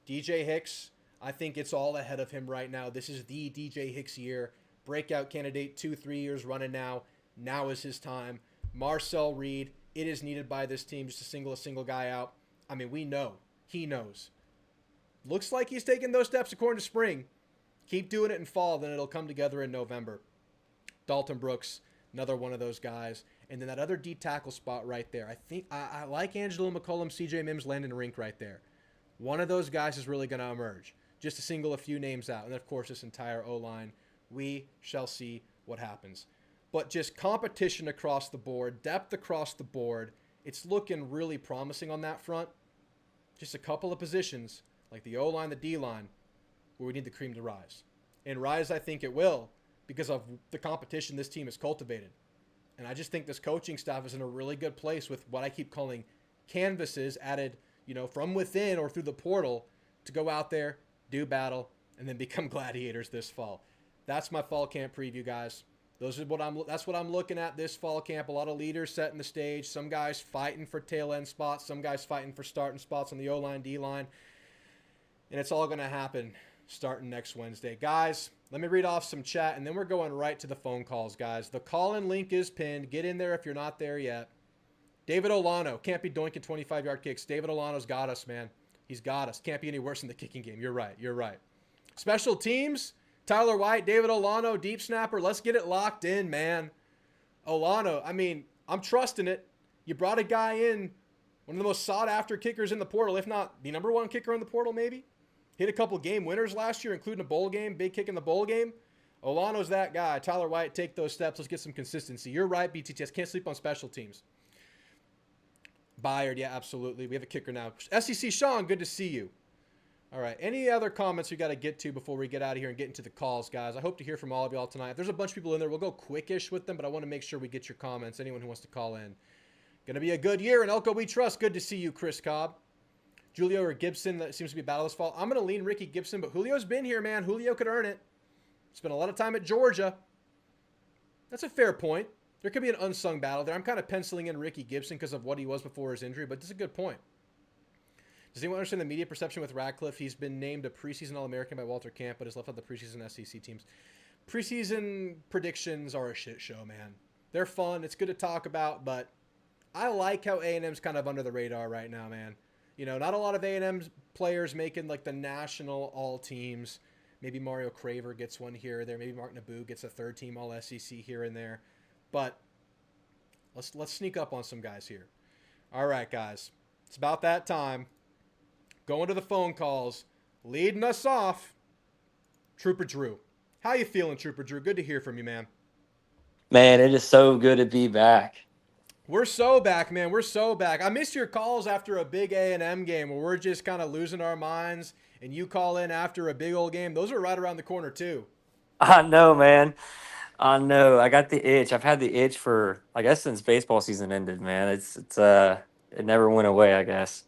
DJ Hicks, I think it's all ahead of him right now. This is the DJ Hicks year. Breakout candidate, 2-3 years running now. Now is his time. Marcel Reed, it is needed by this team just to single a single guy out. I mean, we know. He knows. Looks like he's taking those steps according to spring. Keep doing it in fall, then it'll come together in November. Dalton Brooks, another one of those guys. And then that other D tackle spot right there. I think I like Angelo McCullum, CJ Mims, Landon Rink right there. One of those guys is really going to emerge. Just to single a few names out. And then, of course, this entire O-line. We shall see what happens. But just competition across the board, depth across the board. It's looking really promising on that front. Just a couple of positions, like the O-line, the D-line, where we need the cream to rise. And rise, I think it will, because of the competition this team has cultivated. And I just think this coaching staff is in a really good place with what I keep calling canvases added, from within or through the portal to go out there, do battle, and then become gladiators this fall. That's my fall camp preview, guys. That's what I'm looking at this fall camp. A lot of leaders setting the stage. Some guys fighting for tail end spots. Some guys fighting for starting spots on the O-line, D-line. And it's all going to happen starting next Wednesday. Guys, let me read off some chat, and then we're going right to the phone calls, guys. The call-in link is pinned. Get in there if you're not there yet. David Olano. Can't be doinking 25-yard kicks. David Olano's got us, man. He's got us. Can't be any worse in the kicking game. You're right. Special teams, Tyler White, David Olano, deep snapper. Let's get it locked in, man. Olano, I mean, I'm trusting it. You brought a guy in, one of the most sought-after kickers in the portal, if not the number 1 kicker in the portal, maybe. Hit a couple game winners last year, including a bowl game, big kick in the bowl game. Olano's that guy. Tyler White, take those steps. Let's get some consistency. You're right, BTTS. Can't sleep on special teams. Bayard, yeah, absolutely. We have a kicker now. SEC Sean, good to see you. All right. Any other comments we got to get to before we get out of here and get into the calls, guys? I hope to hear from all of y'all tonight. If there's a bunch of people in there, we'll go quickish with them, but I want to make sure we get your comments. Anyone who wants to call in. Going to be a good year, and Elko we trust. Good to see you, Chris Cobb. Julio or Gibson, that seems to be a battle this fall. I'm going to lean Ricky Gibson, but Julio's been here, man. Julio could earn it. Spent a lot of time at Georgia. That's a fair point. There could be an unsung battle there. I'm kind of penciling in Ricky Gibson because of what he was before his injury, but that's a good point. Does anyone understand the media perception with Ratcliffe? He's been named a preseason All-American by Walter Camp, but has left out the preseason SEC teams. Preseason predictions are a shit show, man. They're fun. It's good to talk about, but I like how A&M's kind of under the radar right now, man. Not a lot of A&M players making like the national all teams. Maybe Mario Craver gets one here or there. Maybe Mark Naboo gets a third team all SEC here and there. But let's sneak up on some guys here. All right, guys. It's about that time. Going to the phone calls. Leading us off, Trooper Drew. How you feeling, Trooper Drew? Good to hear from you, man. Man, it is so good to be back. We're so back, man. We're so back. I missed your calls after a big A&M game where we're just kind of losing our minds, and you call in after a big old game. Those are right around the corner too. I know, man. I know. I got the itch. I've had the itch for, I guess, since baseball season ended, man. It never went away, I guess.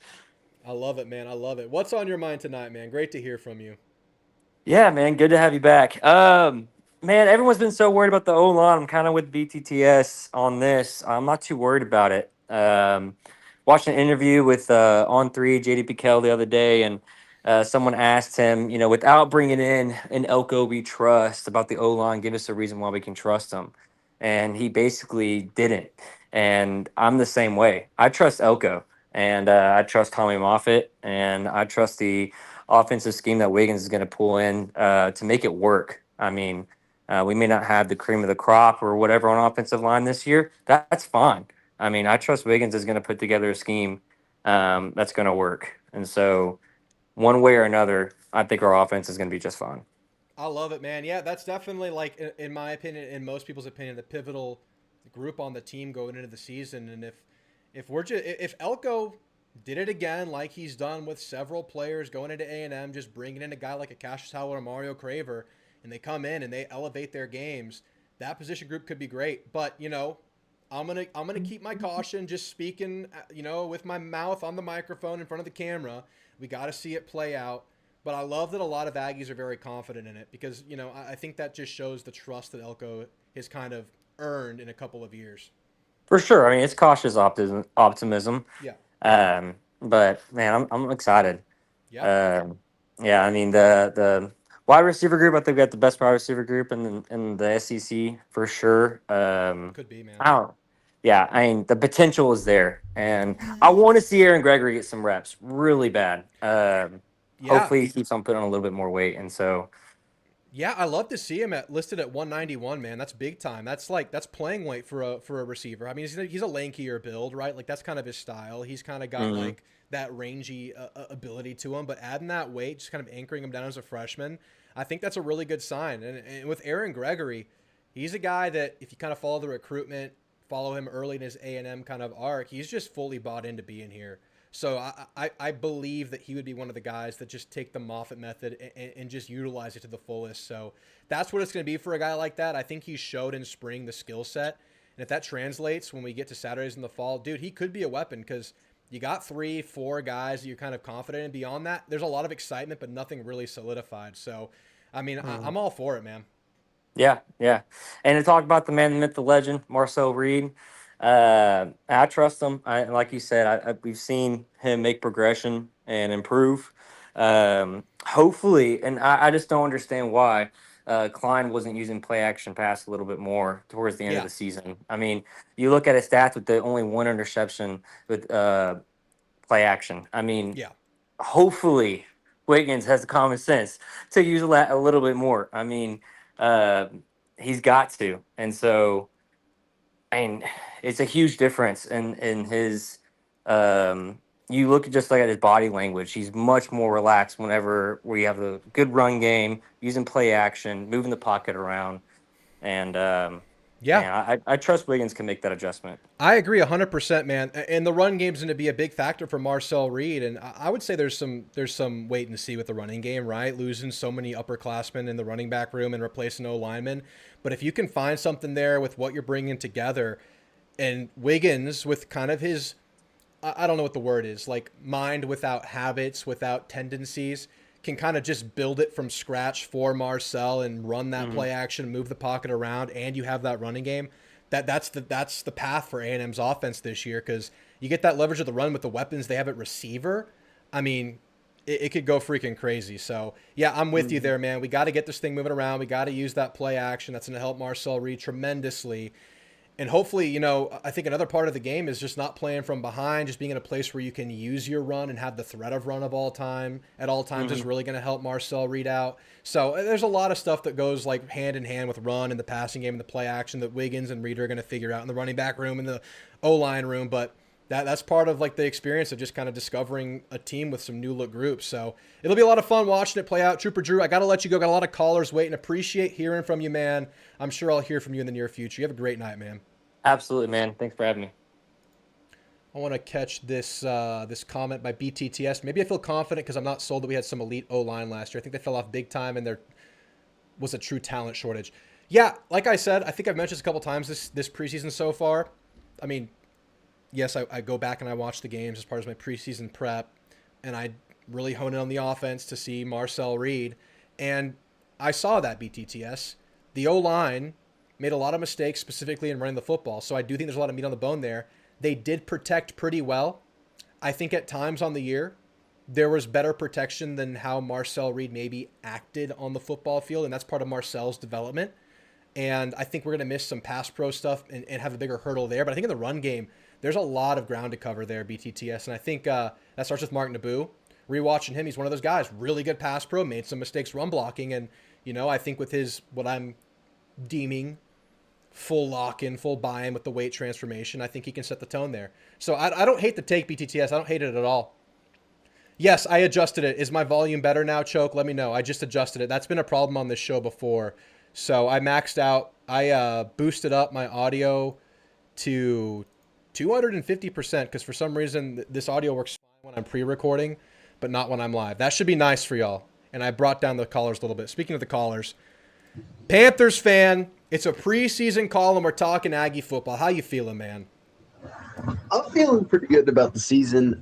I love it, man. I love it. What's on your mind tonight, man? Great to hear from you. Yeah, man. Good to have you back. Man, everyone's been so worried about the O line. I'm kind of with BTTS on this. I'm not too worried about it. Watched an interview with On Three JD Piquel the other day, and someone asked him, without bringing in an Elko we trust about the O line, give us a reason why we can trust him, and he basically didn't. And I'm the same way. I trust Elko, and I trust Tommy Moffitt, and I trust the offensive scheme that Wiggins is going to pull in to make it work. I mean, we may not have the cream of the crop or whatever on offensive line this year. That's fine. I mean, I trust Wiggins is going to put together a scheme that's going to work. And so, one way or another, I think our offense is going to be just fine. I love it, man. Yeah, that's definitely like, in my opinion, in most people's opinion, the pivotal group on the team going into the season. And if Elko did it again, like he's done with several players going into A&M, just bringing in a guy like a Cassius Howard or Mario Craver, and they come in and they elevate their games, that position group could be great. But I'm gonna keep my caution, just speaking, with my mouth on the microphone in front of the camera. We got to see it play out. But I love that a lot of Aggies are very confident in it because I think that just shows the trust that Elko has kind of earned in a couple of years. For sure. I mean, it's cautious optimism. Yeah. But man, I'm excited. Yep. Um, yeah, I mean the wide receiver group. I think we got the best wide receiver group in the SEC for sure. Could be, man. I don't. Yeah, I mean the potential is there, and I want to see Aaron Gregory get some reps really bad. Yeah. Hopefully, he keeps on putting on a little bit more weight, and so Yeah, I love to see him listed at 191, man. That's big time. That's playing weight for a receiver. I mean, he's a lankier build, right? Like that's kind of his style. He's kind of got mhm. like that rangy ability to him, but adding that weight, just kind of anchoring him down as a freshman, I think that's a really good sign. And with Aaron Gregory, he's a guy that if you kind of follow the recruitment, follow him early in his A&M kind of arc, he's just fully bought into being here. So I believe that he would be one of the guys that just take the Moffitt method and just utilize it to the fullest. So that's what it's going to be for a guy like that. I think he showed in spring the skill set. And if that translates when we get to Saturdays in the fall, dude, he could be a weapon because you got 3, 4 guys that you're kind of confident in. Beyond that, there's a lot of excitement, but nothing really solidified. So, I mean, I'm all for it, man. Yeah, yeah. And to talk about the man, the myth, the legend, Marcel Reed. I trust him. Like you said, we've seen him make progression and improve. Hopefully, and I just don't understand why Klein wasn't using play action pass a little bit more towards the end of Yeah, the season. I mean, you look at his stats with the only one interception with play action. I mean, yeah. hopefully Wiggins has the common sense to use that a little bit more. I mean, uh, he's got to, and so I mean, it's a huge difference in his. Um, you look at just like at his body language; he's much more relaxed whenever we have a good run game, using play action, moving the pocket around, and Yeah, man, I trust Wiggins can make that adjustment. I agree 100%, man. And the run game's going to be a big factor for Marcel Reed. And I would say there's some wait and see with the running game, right? Losing so many upperclassmen in the running back room and replacing O linemen. But if you can find something there with what you're bringing together, and Wiggins with kind of his, I don't know what the word is, like mind without habits, without tendencies, can kind of just build it from scratch for Marcel and run that Hmm. play action, move the pocket around, and you have that running game. That's the path for A&M's offense this year because you get that leverage of the run with the weapons they have at receiver. I mean, it could go freaking crazy. So yeah, I'm with you Hmm. there, man. We got to get this thing moving around. We got to use that play action. That's going to help Marcel Reed tremendously. And hopefully, I think another part of the game is just not playing from behind, just being in a place where you can use your run and have the threat of run of all time at all times is Hmm. really going to help Marcel Reed out. So there's a lot of stuff that goes like hand in hand with run and the passing game and the play action that Wiggins and Reed are going to figure out in the running back room and the O line room. But that's part of like the experience of just kind of discovering a team with some new look groups. So it'll be a lot of fun watching it play out. Trooper Drew, I got to let you go. Got a lot of callers waiting. Appreciate hearing from you, man. I'm sure I'll hear from you in the near future. You have a great night, man. Absolutely, man. Thanks for having me. I want to catch this comment by BTTS. Maybe I feel confident because I'm not sold that we had some elite O-line last year. I think they fell off big time, and there was a true talent shortage. Yeah, like I said, I think I've mentioned this a couple times this preseason so far. I mean, yes, I go back and I watch the games as part of my preseason prep, and I really hone in on the offense to see Marcel Reed, and I saw that BTTS. The O-line made a lot of mistakes specifically in running the football, so I do think there's a lot of meat on the bone there. They did protect pretty well. I think at times on the year, there was better protection than how Marcel Reed maybe acted on the football field, and that's part of Marcel's development. And I think we're going to miss some pass pro stuff and have a bigger hurdle there. But I think in the run game, there's a lot of ground to cover there, BTTS. And I think that starts with Mark Naboo. Rewatching him, he's one of those guys, really good pass pro, made some mistakes run blocking. And, I think with his, what I'm deeming full lock-in, full buy-in with the weight transformation, I think he can set the tone there. So I don't hate the take, BTTS. I don't hate it at all. Yes, I adjusted it. Is my volume better now, Choke? Let me know. I just adjusted it. That's been a problem on this show before. So I maxed out. I boosted up my audio to 250% because for some reason this audio works fine when I'm pre-recording, but not when I'm live. That should be nice for y'all. And I brought down the callers a little bit. Speaking of the callers, Panthers fan, it's a preseason call and we're talking Aggie football. How you feeling, man? I'm feeling pretty good about the season,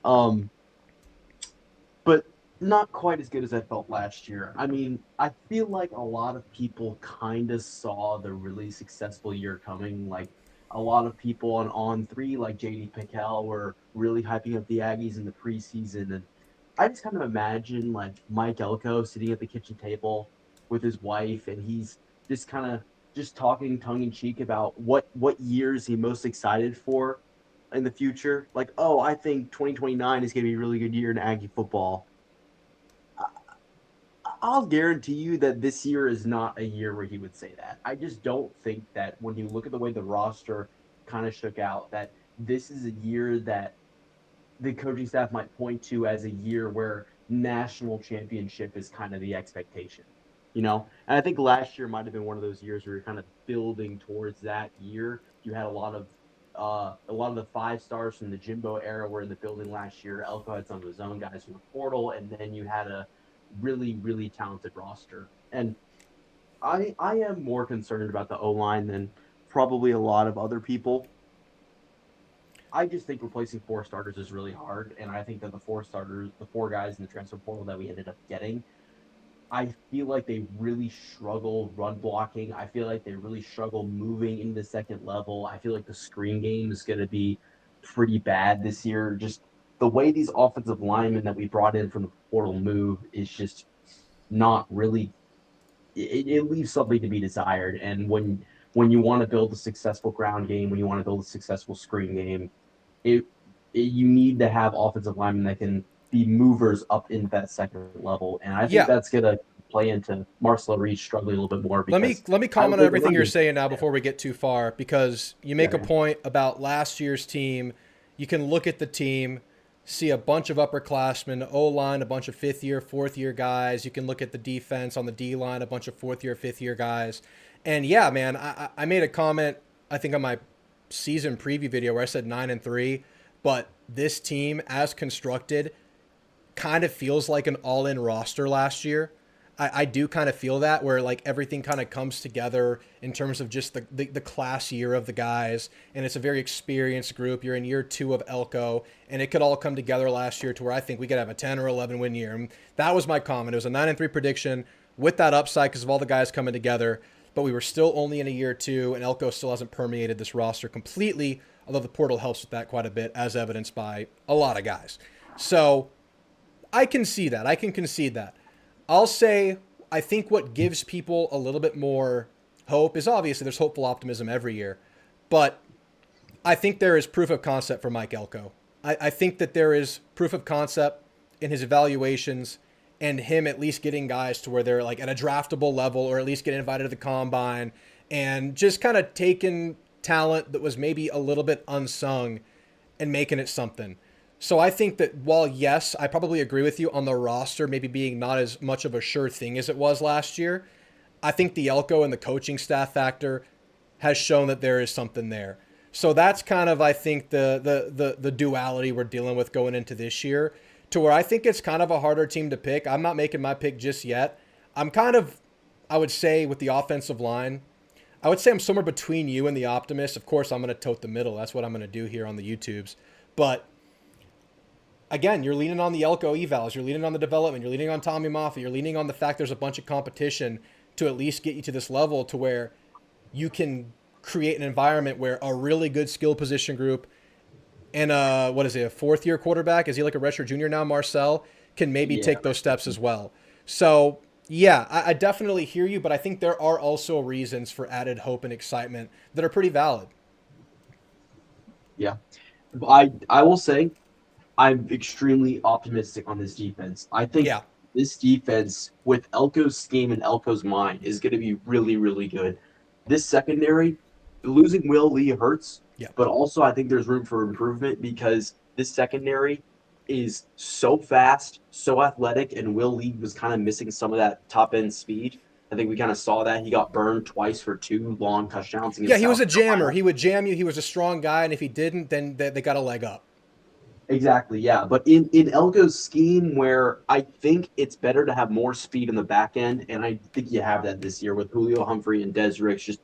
but not quite as good as I felt last year. I mean, I feel like a lot of people kind of saw the really successful year coming. Like a lot of people on three, like JD Pickell, were really hyping up the Aggies in the preseason, and I just kind of imagine like Mike Elko sitting at the kitchen table with his wife, and he's just kind of just talking tongue in cheek about what years he most excited for in the future. Like, oh, I think 2029 is going to be a really good year in Aggie football. I'll guarantee you that this year is not a year where he would say that. I just don't think that when you look at the way the roster kind of shook out, that this is a year that the coaching staff might point to as a year where national championship is kind of the expectation, And I think last year might have been one of those years where you're kind of building towards that year. You had a lot of the 5 stars from the Jimbo era were in the building last year. Elko had some of his own guys from the portal, and then you had a really, really talented roster. And I am more concerned about the O-line than probably a lot of other people. I just think replacing 4 starters is really hard, and I think that the 4 guys in the transfer portal that we ended up getting, I feel like they really struggle run blocking. I feel like they really struggle moving into the second level. I feel like the screen game is going to be pretty bad this year. Just the way these offensive linemen that we brought in from the portal move is just not really – it leaves something to be desired. And when you want to build a successful ground game, when you want to build a successful screen game, you need to have offensive linemen that can be movers up into that second level. And I think that's going to play into Marcel Reed struggling a little bit more. Let me comment on everything you're saying now before we get too far, because you make a point about last year's team. You can look at the team, see a bunch of upperclassmen, O-line, a bunch of 5th-year, 4th-year guys. You can look at the defense on the D-line, a bunch of 4th-year, 5th-year guys. And yeah, man, I made a comment, I think on my season preview video where I said 9-3, but this team as constructed kind of feels like an all-in roster last year. I do kind of feel that, where like everything kind of comes together in terms of just the class year of the guys, and it's a very experienced group. You're in year 2 of Elko, and it could all come together last year to where I think we could have a 10 or 11 win year. And that was my comment. It was a 9-3 prediction with that upside because of all the guys coming together, but we were still only in a year 2, and Elko still hasn't permeated this roster completely, although the portal helps with that quite a bit, as evidenced by a lot of guys. So I can see that. I can concede that. I'll say I think what gives people a little bit more hope is obviously there's hopeful optimism every year, but I think there is proof of concept for Mike Elko. I think that there is proof of concept in his evaluations and him at least getting guys to where they're like at a draftable level or at least getting invited to the combine and just kind of taking talent that was maybe a little bit unsung and making it something. So I think that while, yes, I probably agree with you on the roster maybe being not as much of a sure thing as it was last year, I think the Elko and the coaching staff factor has shown that there is something there. So that's kind of, I think, the duality we're dealing with going into this year, to where I think it's kind of a harder team to pick. I'm not making my pick just yet. I'm kind of, I would say, with the offensive line, I would say I'm somewhere between you and the optimist. Of course, I'm going to tote the middle. That's what I'm going to do here on the YouTubes. But again, you're leaning on the Elko evals, you're leaning on the development, you're leaning on Tommy Moffitt, you're leaning on the fact there's a bunch of competition to at least get you to this level to where you can create an environment where a really good skill position group and what is it, a fourth year quarterback? Is he like a redshirt junior now, Marcel? Can maybe Yeah. take those steps as well. So yeah, I definitely hear you, but I think there are also reasons for added hope and excitement that are pretty valid. Yeah. I will say I'm extremely optimistic on this defense. I think Yeah. this defense, with Elko's scheme and Elko's mind, is going to be really, really good. This secondary, losing Will Lee hurts, Yeah. but also I think there's room for improvement because this secondary is so fast, so athletic, and Will Lee was kind of missing some of that top end speed. I think we kind of saw that. He got burned twice for 2 long touchdowns Yeah, against he was South a jammer. Carolina. He would jam you. He was a strong guy, and if he didn't, then they got a leg up. Exactly, yeah. But in Elko's scheme, where I think it's better to have more speed in the back end, and I think you have that this year with Julio Humphrey and Des Ricks, just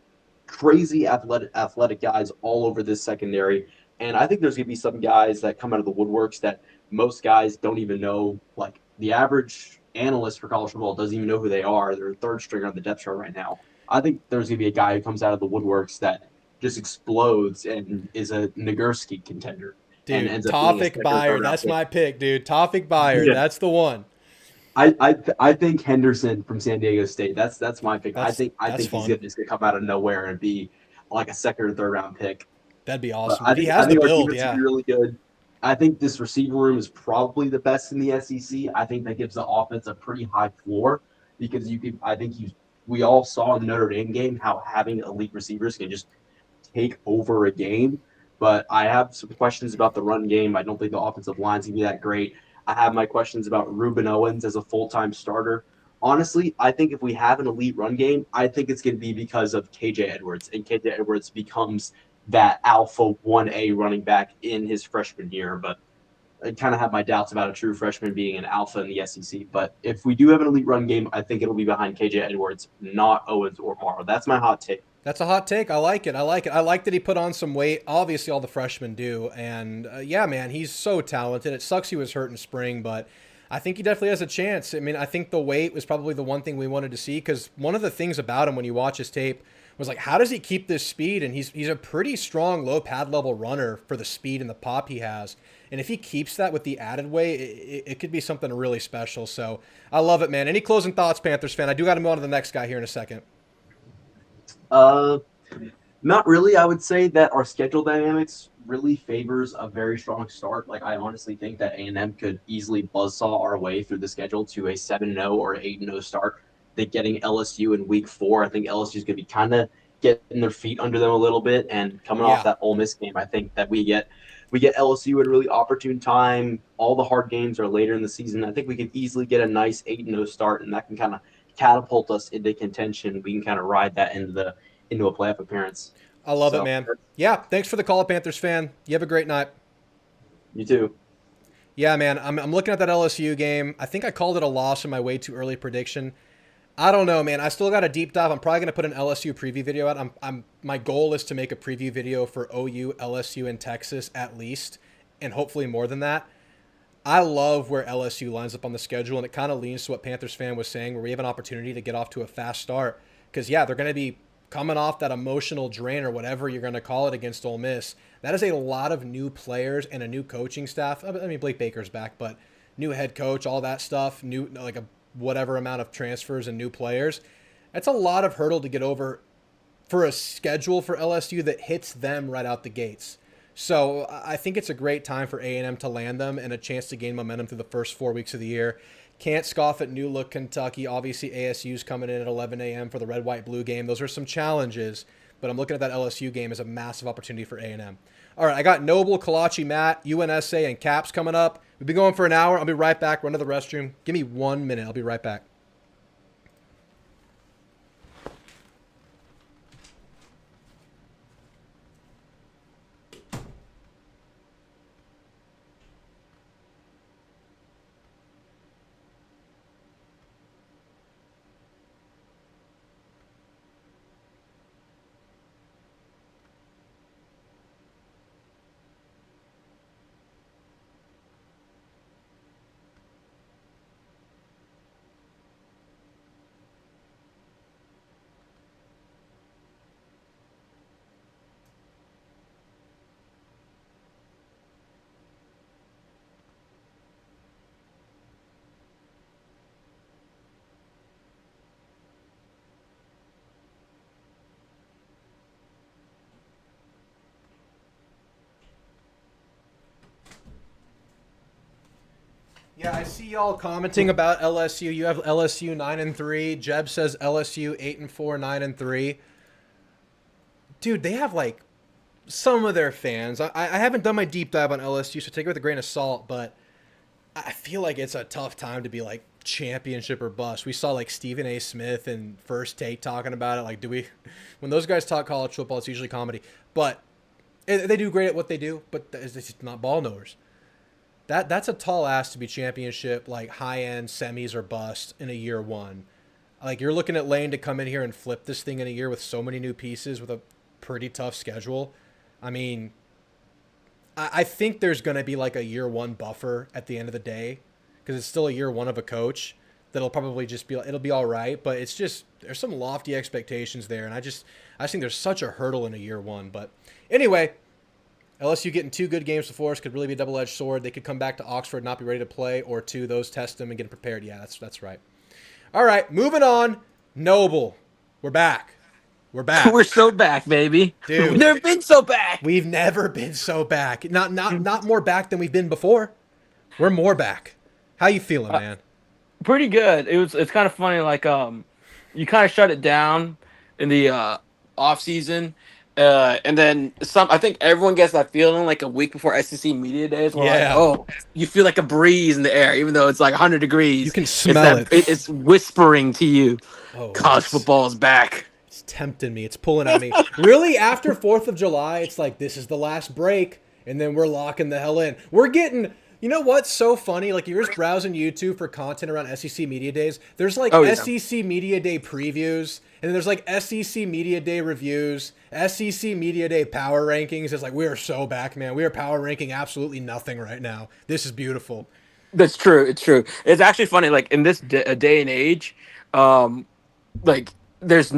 crazy athletic guys all over this secondary. And I think there's gonna be some guys that come out of the woodworks that most guys don't even know. Like the average analyst for college football doesn't even know who they are. They're a third stringer on the depth chart right now. I think there's gonna be a guy who comes out of the woodworks that just explodes and is a Nagurski contender and Dude, ends up being a Tawfik second or Buyer, third round that's pick. my pick, dude. Tawfik Buyer, Yeah. that's the one. I think Henderson from San Diego State. That's my pick. I think I That's think he's fun. gonna just gonna come out of nowhere and be like a second or third round pick. That'd be But awesome. I If he think has I the think our build, defense will be yeah. really good. I think this receiver room is probably the best in the SEC. I think that gives the offense a pretty high floor because you could. I think you. We all saw in the Notre Dame game how having elite receivers can just take over a game. But I have some questions about the run game. I don't think the offensive line's gonna be that great. I have my questions about Ruben Owens as a full-time starter. Honestly, I think if we have an elite run game, I think it's going to be because of KJ Edwards, and KJ Edwards becomes that alpha 1A running back in his freshman year. But I kind of have my doubts about a true freshman being an alpha in the SEC. But if we do have an elite run game, I think it'll be behind KJ Edwards, not Owens or Morrow. That's my hot take. That's a hot take. I like it. I like it. I like that he put on some weight. Obviously, all the freshmen do. And yeah, man, he's so talented. It sucks he was hurt in spring, but I think he definitely has a chance. I mean, I think the weight was probably the one thing we wanted to see because one of the things about him when you watch his tape was like, how does he keep this speed? And he's a pretty strong low pad level runner for the speed and the pop he has. And if he keeps that with the added weight, it could be something really special. So I love it, man. Any closing thoughts, Panthers fan? I do got to move on to the next guy here in a second. Uh, Not really. I would say that our schedule dynamics really favors a very strong start. Like I honestly think that A&M could easily buzzsaw our way through the schedule to a 7-0 or 8-0 start. I think getting LSU in week 4, I think LSU is going to be kind of getting their feet under them a little bit. And coming off Yeah. that Ole Miss game, I think that we get LSU at a really opportune time. All the hard games are later in the season. I think we could easily get a nice 8-0 start, and that can kind of catapult us into contention. We can kind of ride that into a playoff appearance. I love it, So man. Yeah, thanks for the call, Panthers fan. You have a great night. you too. Yeah, man, I'm looking at that LSU game. I think I called it a loss in my way too early prediction. I don't know, man. I still got a deep dive. I'm probably going to put an LSU preview video out. My goal is to make a preview video for OU, LSU, and Texas at least, and hopefully more than that. I love where LSU lines up on the schedule, and it kind of leans to what Panthers fan was saying, where we have an opportunity to get off to a fast start. Because, yeah, they're going to be coming off that emotional drain or whatever you're going to call it against Ole Miss. That is a lot of new players and a new coaching staff. I mean, Blake Baker's back, but new head coach, all that stuff, new like a whatever amount of transfers and new players. That's a lot of hurdle to get over for a schedule for LSU that hits them right out the gates. So I think it's a great time for A&M to land them and a chance to gain momentum through the first 4 weeks of the year. Can't scoff at New Look, Kentucky. Obviously, ASU's coming in at 11 a.m. for the red, white, blue game. Those are some challenges, but I'm looking at that LSU game as a massive opportunity for A&M. All right, I got Noble, Kalachi, Matt, UNSA, and Caps coming up. We've been going for an hour. I'll be right back. Run to the restroom. Give me 1 minute. I'll be right back. Yeah, I see y'all commenting about LSU. You have LSU 9-3. Jeb says LSU 8-4, 9-3. Dude, they have like some of their fans. I haven't done my deep dive on LSU, so take it with a grain of salt. But I feel like it's a tough time to be like championship or bust. We saw like Stephen A. Smith and First Take talking about it. Like, do we? When those guys talk college football, it's usually comedy. But they do great at what they do. But it's just not ball knowers. That's a tall ask to be championship, like high end semis or bust in a year one. Like you're looking at Lane to come in here and flip this thing in a year with so many new pieces with a pretty tough schedule. I mean, I think there's going to be like a year one buffer at the end of the day because it's still a year one of a coach that'll probably just be, it'll be all right. But it's just, there's some lofty expectations there. And I think there's such a hurdle in a year one. But anyway, LSU getting two good games before us could really be a double-edged sword. They could come back to Oxford, not be ready to play, or two, those test them and get prepared. Yeah, that's right. All right, moving on. Noble, we're back. We're back. We're so back, baby. Dude. We've never been so back. We've never been so back. Not more back than we've been before. We're more back. How you feeling, man? Pretty good. It's kind of funny. Like you kind of shut it down in the off season, and then some. I think everyone gets that feeling like a week before SEC media days. Where like, Yeah. oh, you feel like a breeze in the air, even though it's like 100 degrees. You can It's smell that, it. It's whispering to you. Oh, College it's, football is back. it's tempting me. It's pulling at me. Really, after 4th of July, it's like, this is the last break, and then we're locking the hell in. We're getting... You know what's so funny? Like, you're just browsing YouTube for content around SEC Media Days. There's like Oh, yeah. SEC Media Day previews, and then there's like SEC Media Day reviews, SEC Media Day power rankings. It's like, we are so back, man. We are power ranking absolutely nothing right now. This is beautiful. That's true. It's true. It's actually funny. Like in this day and age, um, like there's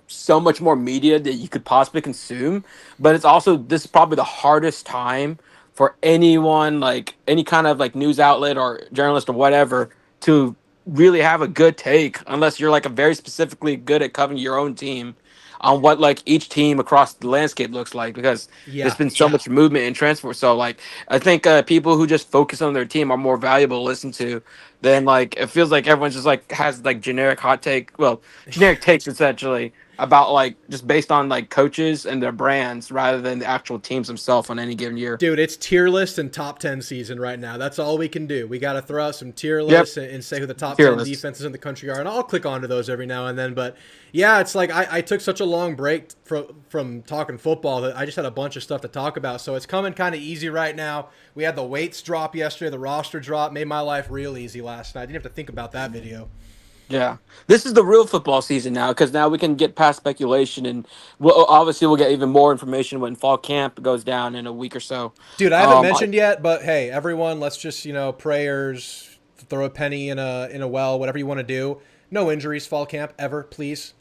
so much more media that you could possibly consume, but it's also this is probably the hardest time for anyone, like any kind of like news outlet or journalist or whatever, to really have a good take unless you're like a very specifically good at covering your own team on what like each team across the landscape looks like, because there's Yeah. been so much movement and transfer. So like I think people who just focus on their team are more valuable to listen to than like it feels like everyone's just like has like generic hot take, well, generic takes essentially about like just based on like coaches and their brands rather than the actual teams themselves on any given year. Dude, it's tier list and top 10 season right now. That's all we can do. We got to throw out some tier Yep. lists and say who the top Tier 10 list. defenses in the country are. And I'll click onto those every now and then. But yeah, it's like I took such a long break from talking football that I just had a bunch of stuff to talk about. So it's coming kind of easy right now. We had the weights drop yesterday, the roster drop. Made my life real easy last night. I didn't have to think about that video. Yeah, this is the real football season now because now we can get past speculation and we'll get even more information when fall camp goes down in a week or so. Dude, I haven't I- mentioned yet, but hey, everyone, let's just, prayers, throw a penny in a well, whatever you want to do. No injuries fall camp ever, please.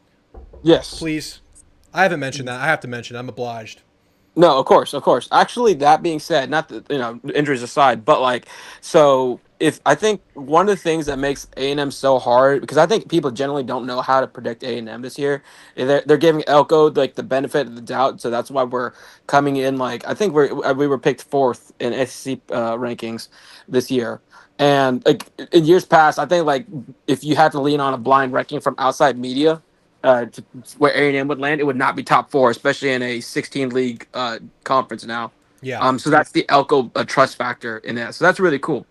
yes. Please. I haven't mentioned that. I have to mention it. I'm obliged. No, of course, of course. Actually, that being said, not that injuries aside, but like, so if I think one of the things that makes A&M so hard, because I think people generally don't know how to predict A&M this year, they're giving Elko like the benefit of the doubt, so that's why we're coming in like I think we were picked fourth in SEC rankings this year. And like in years past, I think like if you had to lean on a blind ranking from outside media, to where A&M would land, it would not be top four, especially in a 16 league conference now. Yeah. So that's the Elko trust factor in that. So that's really cool.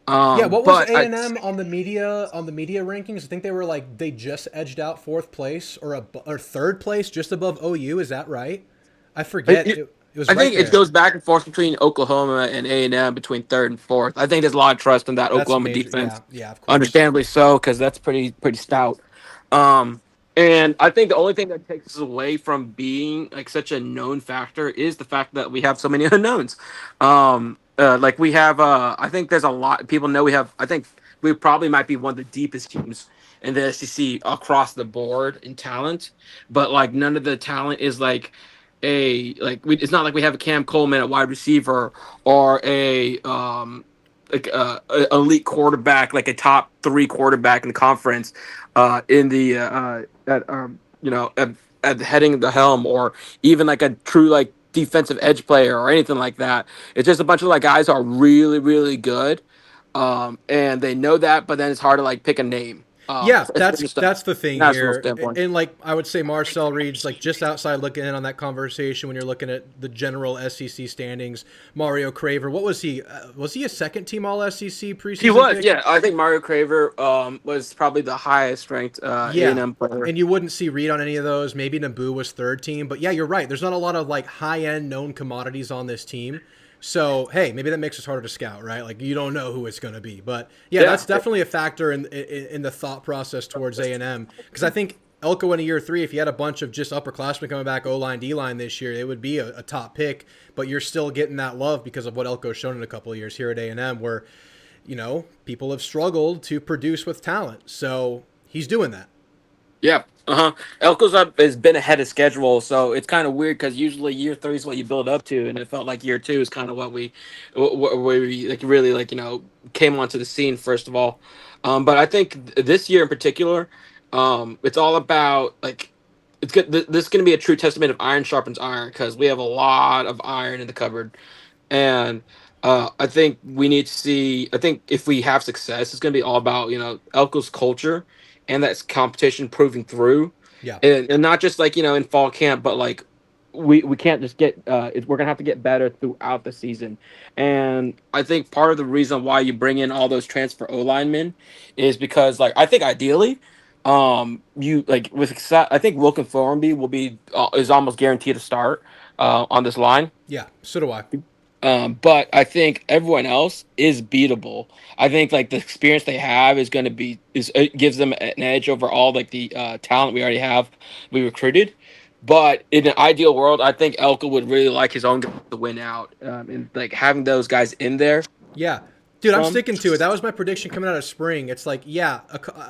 Yeah, what was But A&M on the media rankings? I think they were like they just edged out fourth place or third place just above OU, is that right? I forget. It was I right think it there. goes back and forth between Oklahoma and A&M between third and fourth. I think there's a lot of trust in that That's Oklahoma major. defense. Yeah, of course. Understandably so, because that's pretty stout. Um, and I think the only thing that takes us away from being like such a known factor is the fact that we have so many unknowns. Like we have, I think there's a lot people know we have. I think we probably might be one of the deepest teams in the SEC across the board in talent, but like none of the talent is like it's not like we have a Cam Coleman at wide receiver or a elite quarterback, like a top three quarterback in the conference, in the at the heading of the helm, or even like a true like defensive edge player or anything like that. It's just a bunch of like guys who are really really good, and they know that, but then it's hard to like pick a name. Yeah, It's just a that's the thing national here, standpoint. and like I would say, Marcel Reed's like just outside looking in on that conversation when you're looking at the general SEC standings. Mario Craver, what was he? Was he a second team All SEC He preseason was, pick? yeah. I think Mario Craver was probably the highest ranked Yeah, A&M player. and you wouldn't see Reed on any of those. Maybe Naboo was third team, but yeah, you're right. There's not a lot of like high end known commodities on this team. So hey, maybe that makes us harder to scout, right? Like you don't know who it's going to be, but yeah, Yeah, that's definitely a factor in the thought process towards A&M because I think Elko in a year 3, if you had a bunch of just upperclassmen coming back O line D line this year, it would be a top pick. But you're still getting that love because of what Elko's shown in a couple of years here at A&M, where people have struggled to produce with talent. So he's doing that. yeah. Elko's up has been ahead of schedule, so it's kind of weird because usually year 3 is what you build up to, and it felt like year 2 is kind of what we like really like came onto the scene first of all. But I think this year in particular, it's all about like it's good. This is going to be a true testament of iron sharpens iron because we have a lot of iron in the cupboard. And I think we need to see. I think if we have success, it's going to be all about Elko's culture and that's competition proving through, Yeah. and not just like in fall camp, but like we can't just get. We're gonna have to get better throughout the season, and I think part of the reason why you bring in all those transfer O linemen is because like I think ideally. You like I think Wilkin Thornby will be is almost guaranteed to start on this line. Yeah. So do I. But I think everyone else is beatable. I think like the experience they have is going to be is it gives them an edge over all like the talent we already have we recruited. But in an ideal world, I think Elko would really like his own guys to win out, and like having those guys in there. Yeah. Dude, I'm From sticking to it. That was my prediction coming out of spring. It's like, yeah,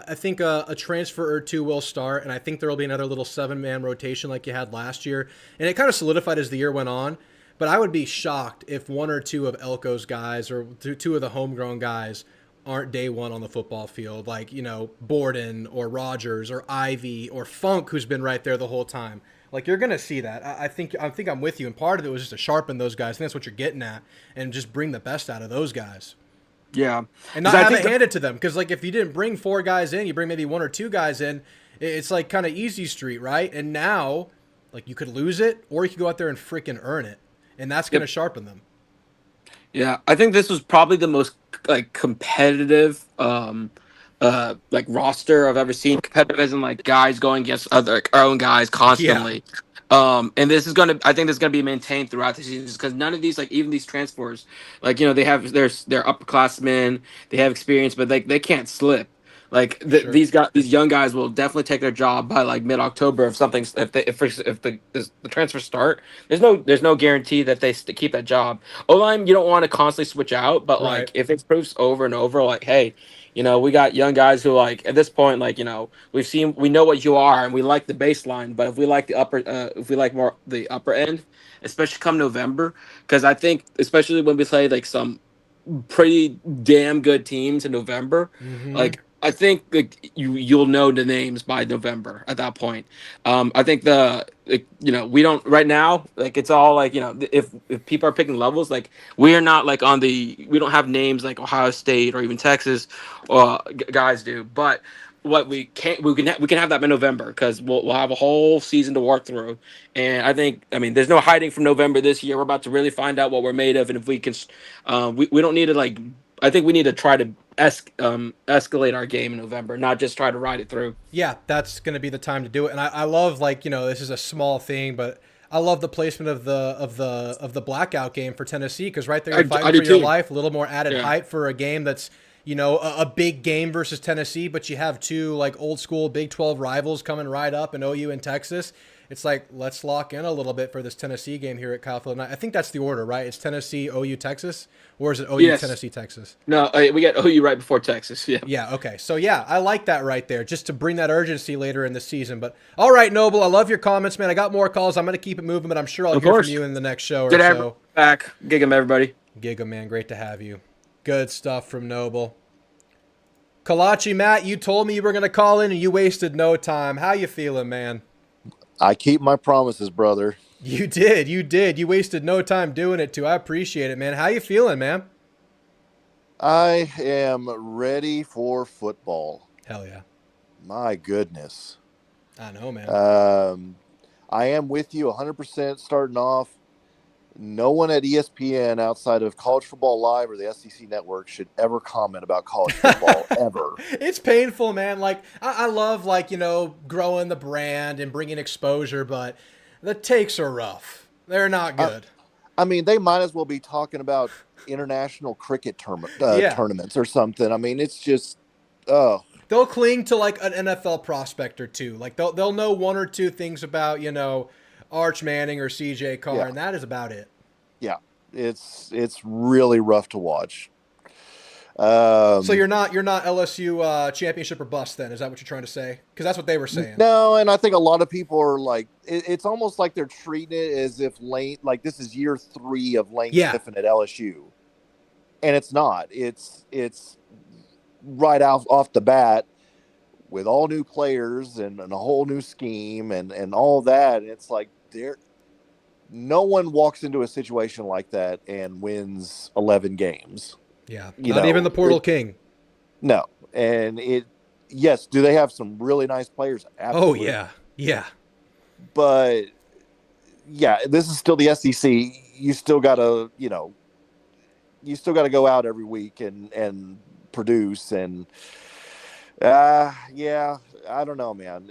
I think a transfer or two will start, and I think there will be another little 7-man rotation like you had last year. And it kind of solidified as the year went on. But I would be shocked if one or two of Elko's guys or two of the homegrown guys aren't day one on the football field. Like, Borden or Rogers or Ivy or Funk, who's been right there the whole time. Like, you're gonna see that. I think I'm with you, and part of it was just to sharpen those guys. I think that's what you're getting at, and just bring the best out of those guys, yeah, and not have it handed to them. Because like if you didn't bring 4 guys in, you bring maybe 1 or 2 guys in. It's like kind of easy street, right? And now, like you could lose it, or you could go out there and freaking earn it, and that's gonna sharpen them. yeah, I think this was probably the most like competitive like roster I've ever seen. Competitive as in like guys going against other like, our own guys Yeah, constantly. And this is I think this is gonna be maintained throughout the season because none of these like even these transfers like they have they're upperclassmen, they have experience, but they can't slip. Like for sure. these young guys will definitely take their job by like mid October if something's if the transfers start. There's no guarantee that they keep that job. O-line, you don't want to constantly switch out, but Right. like if it proves over and over, like, hey, we got young guys who like at this point, like, we know what you are and we like the baseline, but if we like if we like more the upper end, especially come November, because I think especially when we play like some pretty damn good teams in November, Mm-hmm. like I think like you'll know the names by November at that point. I think we don't right now like it's all like if people are picking levels like we are not like we don't have names like Ohio State or even Texas guys do, but what we can have that in November because we'll have a whole season to work through. And I mean there's no hiding from November this year. We're about to really find out what we're made of, and if we can we don't need to like I think we need to try to escalate our game in November, not just try to ride it through. Yeah, that's going to be the time to do it. And I love like this is a small thing, but I love the placement of the blackout game for Tennessee because right there you're I fighting do for your too. life. A little more added Yeah. hype for a game that's a big game versus Tennessee, but you have 2 like old school Big 12 rivals coming right up in OU and Texas. It's like let's lock in a little bit for this Tennessee game here at Kyle Field. And I think that's the order, right? It's Tennessee, OU, Texas, or is it OU, Yes. Tennessee, Texas? No, we got OU right before Texas. Yeah. Yeah, okay. So, yeah, I like that right there, just to bring that urgency later in the season. But, all right, Noble, I love your comments, man. I got more calls. I'm going to keep it moving, but I'm sure I'll Of hear from course. you in the next show or Good to have so. you back. Gig 'em, everybody. Giga, man, great to have you. Good stuff from Noble. Kalachi, Matt, you told me you were going to call in and you wasted no time. How you feeling, man? I keep my promises, brother. You did. You wasted no time doing it, too. I appreciate it, man. How you feeling, man? I am ready for football. Hell yeah. My goodness. I know, man. I am with you 100% starting off. No one at ESPN outside of College Football Live or the SEC Network should ever comment about college football ever. It's painful, man. Like I love like, growing the brand and bringing exposure, but the takes are rough. They're not good. I mean, they might as well be talking about international cricket Yeah. tournaments or something. I mean, it's just, oh, They'll cling to like an NFL prospect or two. Like they'll know one or two things about, Arch Manning or CJ Carr, yeah, and that is about it. yeah. It's really rough to watch. So you're not LSU championship or bust then? Is that what you're trying to say? Because that's what they were saying. No, and I think a lot of people are like, it's almost like they're treating it as if Lane, like this is year 3 of Lane Yeah. Kiffin at LSU, and it's not. It's right off the bat with all new players and a whole new scheme and all that. And it's like no one walks into a situation like that and wins 11 games. Yeah, not even the Portal King. No, and yes, do they have some really nice players? Absolutely. Oh yeah. But yeah, this is still the SEC. You still gotta, go out every week and produce. And yeah, I don't know, man.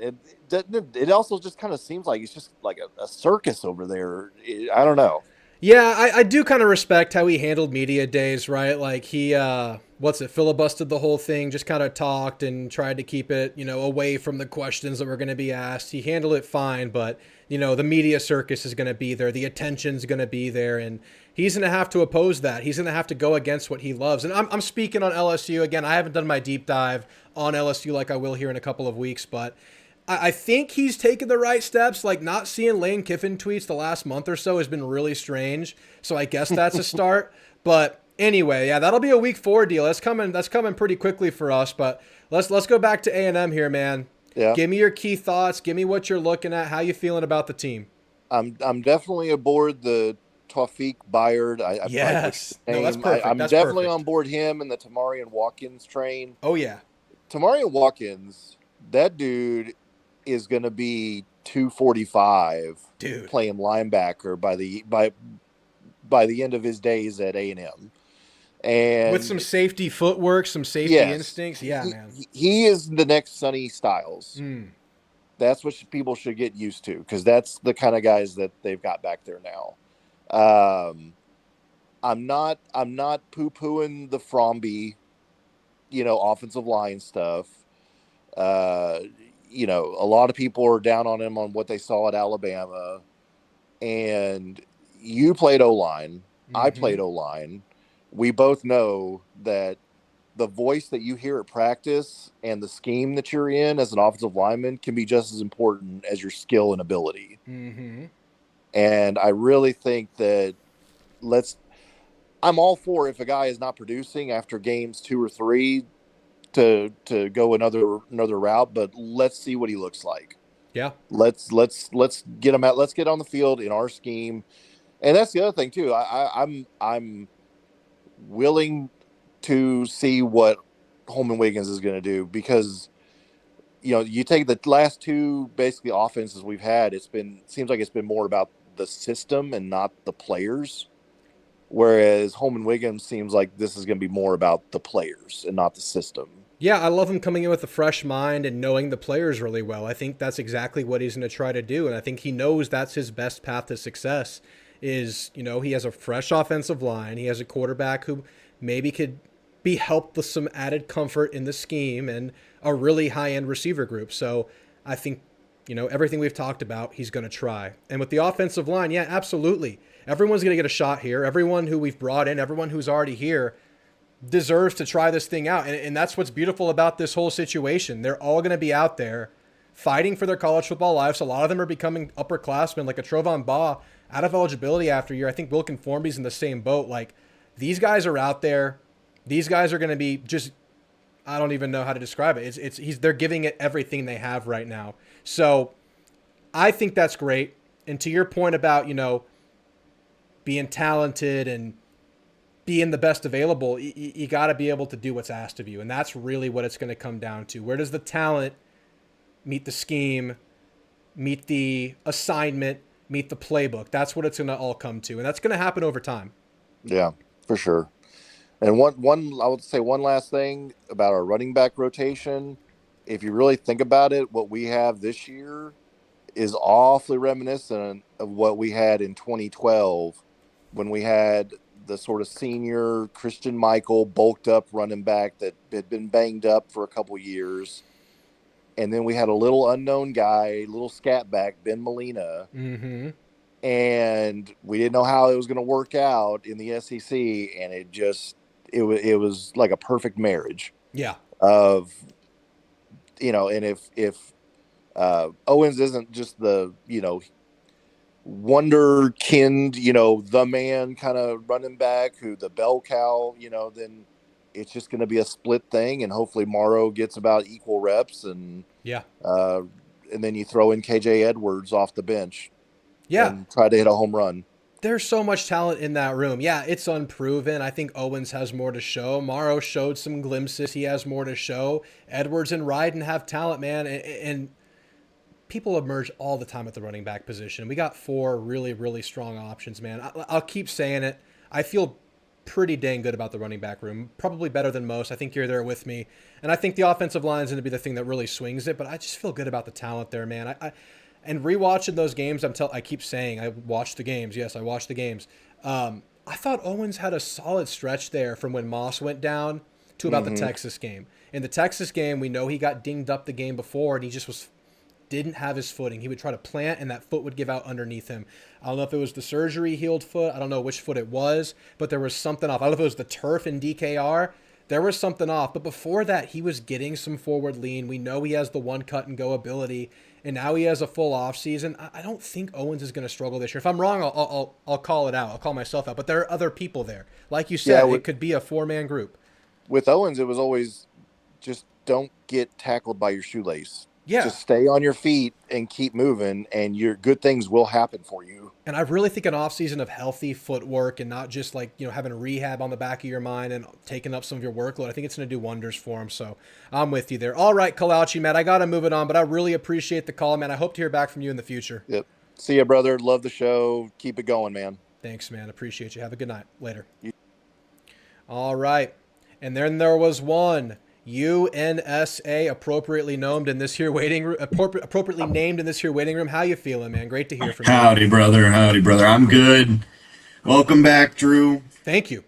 It also just kind of seems like it's just like a circus over there. I don't know. Yeah, I do kind of respect how he handled media days, right? Like he, filibustered the whole thing, just kind of talked and tried to keep it, away from the questions that were going to be asked. He handled it fine, but, the media circus is going to be there. The attention's going to be there, and he's going to have to oppose that. He's going to have to go against what he loves. And I'm speaking on LSU. Again, I haven't done my deep dive on LSU like I will here in a couple of weeks, but I think he's taken the right steps. Like not seeing Lane Kiffin tweets the last month or so has been really strange. So I guess that's a start. But anyway, yeah, that'll be a week 4 deal. That's coming pretty quickly for us. But let's go back to A&M here, man. Yeah. Give me your key thoughts. Give me what you're looking at. How you feeling about the team? I'm definitely aboard the Tawfiq Byard. Yes. No, that's perfect. I'm that's definitely perfect. on board him and the Tamarian Watkins train. Oh yeah. Tamarian Watkins, that dude is going to be 245 Dude. playing linebacker by the end of his days at A&M. And with some safety footwork, some safety instincts. Yeah, man. He is the next Sonny Styles. That's what people should get used to, because that's the kind of guys that they've got back there now. I'm not poo-pooing the Fromby, offensive line stuff. A lot of people are down on him on what they saw at Alabama, and you played O-line. I played O-line. We both know that the voice that you hear at practice and the scheme that you're in as an offensive lineman can be just as important as your skill and ability. And I really think that I'm all for, if a guy is not producing after games 2 or 3, to go another route, but let's see what he looks like. Yeah. Let's get him out. Let's get on the field in our scheme. And that's the other thing too. I'm willing to see what Holman Wiggins is going to do, because you take the last 2 basically offenses we've had, seems like it's been more about the system and not the players. Whereas Holman Wiggins seems like this is going to be more about the players and not the system. Yeah, I love him coming in with a fresh mind and knowing the players really well. I think that's exactly what he's going to try to do. And I think he knows that's his best path to success is, he has a fresh offensive line. He has a quarterback who maybe could be helped with some added comfort in the scheme and a really high-end receiver group. So I think, everything we've talked about, he's going to try. And with the offensive line, yeah, absolutely. Everyone's going to get a shot here. Everyone who we've brought in, everyone who's already here deserves to try this thing out. And that's what's beautiful about this whole situation. They're all going to be out there fighting for their college football lives. A lot of them are becoming upperclassmen, like a Trovon Baugh out of eligibility after a year. I think Wilkin Formby's in the same boat. Like, these guys are out there. These guys are going to be just, I don't even know how to describe it. They're giving it everything they have right now. So I think that's great. And to your point about, being talented and being the best available, you got to be able to do what's asked of you. And that's really what it's going to come down to. Where does the talent meet the scheme, meet the assignment, meet the playbook? That's what it's going to all come to. And that's going to happen over time. Yeah, for sure. And one I would say one last thing about our running back rotation. If you really think about it, what we have this year is awfully reminiscent of what we had in 2012 when we had the sort of senior Christian Michael bulked up running back that had been banged up for a couple years. And then we had a little unknown guy, little scat back, Ben Molina. Mm-hmm. And we didn't know how it was going to work out in the SEC. And it was like a perfect marriage. Yeah. Of, and if Owens isn't just the, wonderkind, the man kind of running back who the bell cow, then it's just going to be a split thing. And hopefully Morrow gets about equal reps. And then you throw in KJ Edwards off the bench. Yeah. And try to hit a home run. There's so much talent in that room. Yeah, it's unproven. I think Owens has more to show. Morrow showed some glimpses. He has more to show. Edwards and Ryden have talent, man. And people emerge all the time at the running back position. We got 4 really, really strong options, man. I'll keep saying it. I feel pretty dang good about the running back room. Probably better than most. I think you're there with me. And I think the offensive line is going to be the thing that really swings it. But I just feel good about the talent there, man. And rewatching those games, I keep saying I watched the games. Yes, I watched the games. I thought Owens had a solid stretch there from when Moss went down to about the Texas game. In the Texas game, we know he got dinged up the game before, and he just didn't have his footing. He would try to plant, and that foot would give out underneath him. I don't know if it was the surgery healed foot. I don't know which foot it was, but there was something off. I don't know if it was the turf in DKR. There was something off. But before that, he was getting some forward lean. We know he has the one cut and go ability. And now he has a full off season. I don't think Owens is going to struggle this year. If I'm wrong, I'll call it out. I'll call myself out. But there are other people there. Like you said, it could be a 4-man group. With Owens, it was always just don't get tackled by your shoelace. Yeah. Just stay on your feet and keep moving, and your good things will happen for you. And I really think an off season of healthy footwork and not just having rehab on the back of your mind and taking up some of your workload, I think it's going to do wonders for him. So I'm with you there. All right, Kalauchi, Matt, I got to move it on, but I really appreciate the call, man. I hope to hear back from you in the future. Yep. See ya, brother. Love the show. Keep it going, man. Thanks, man. Appreciate you. Have a good night. Later. All right. And then there was one. UNSA appropriately named in this here waiting room. Appropriately named in this here waiting room. How you feeling, man? Great to hear from you. Howdy, brother. Howdy, brother. I'm good. Welcome back, Drew. Thank you.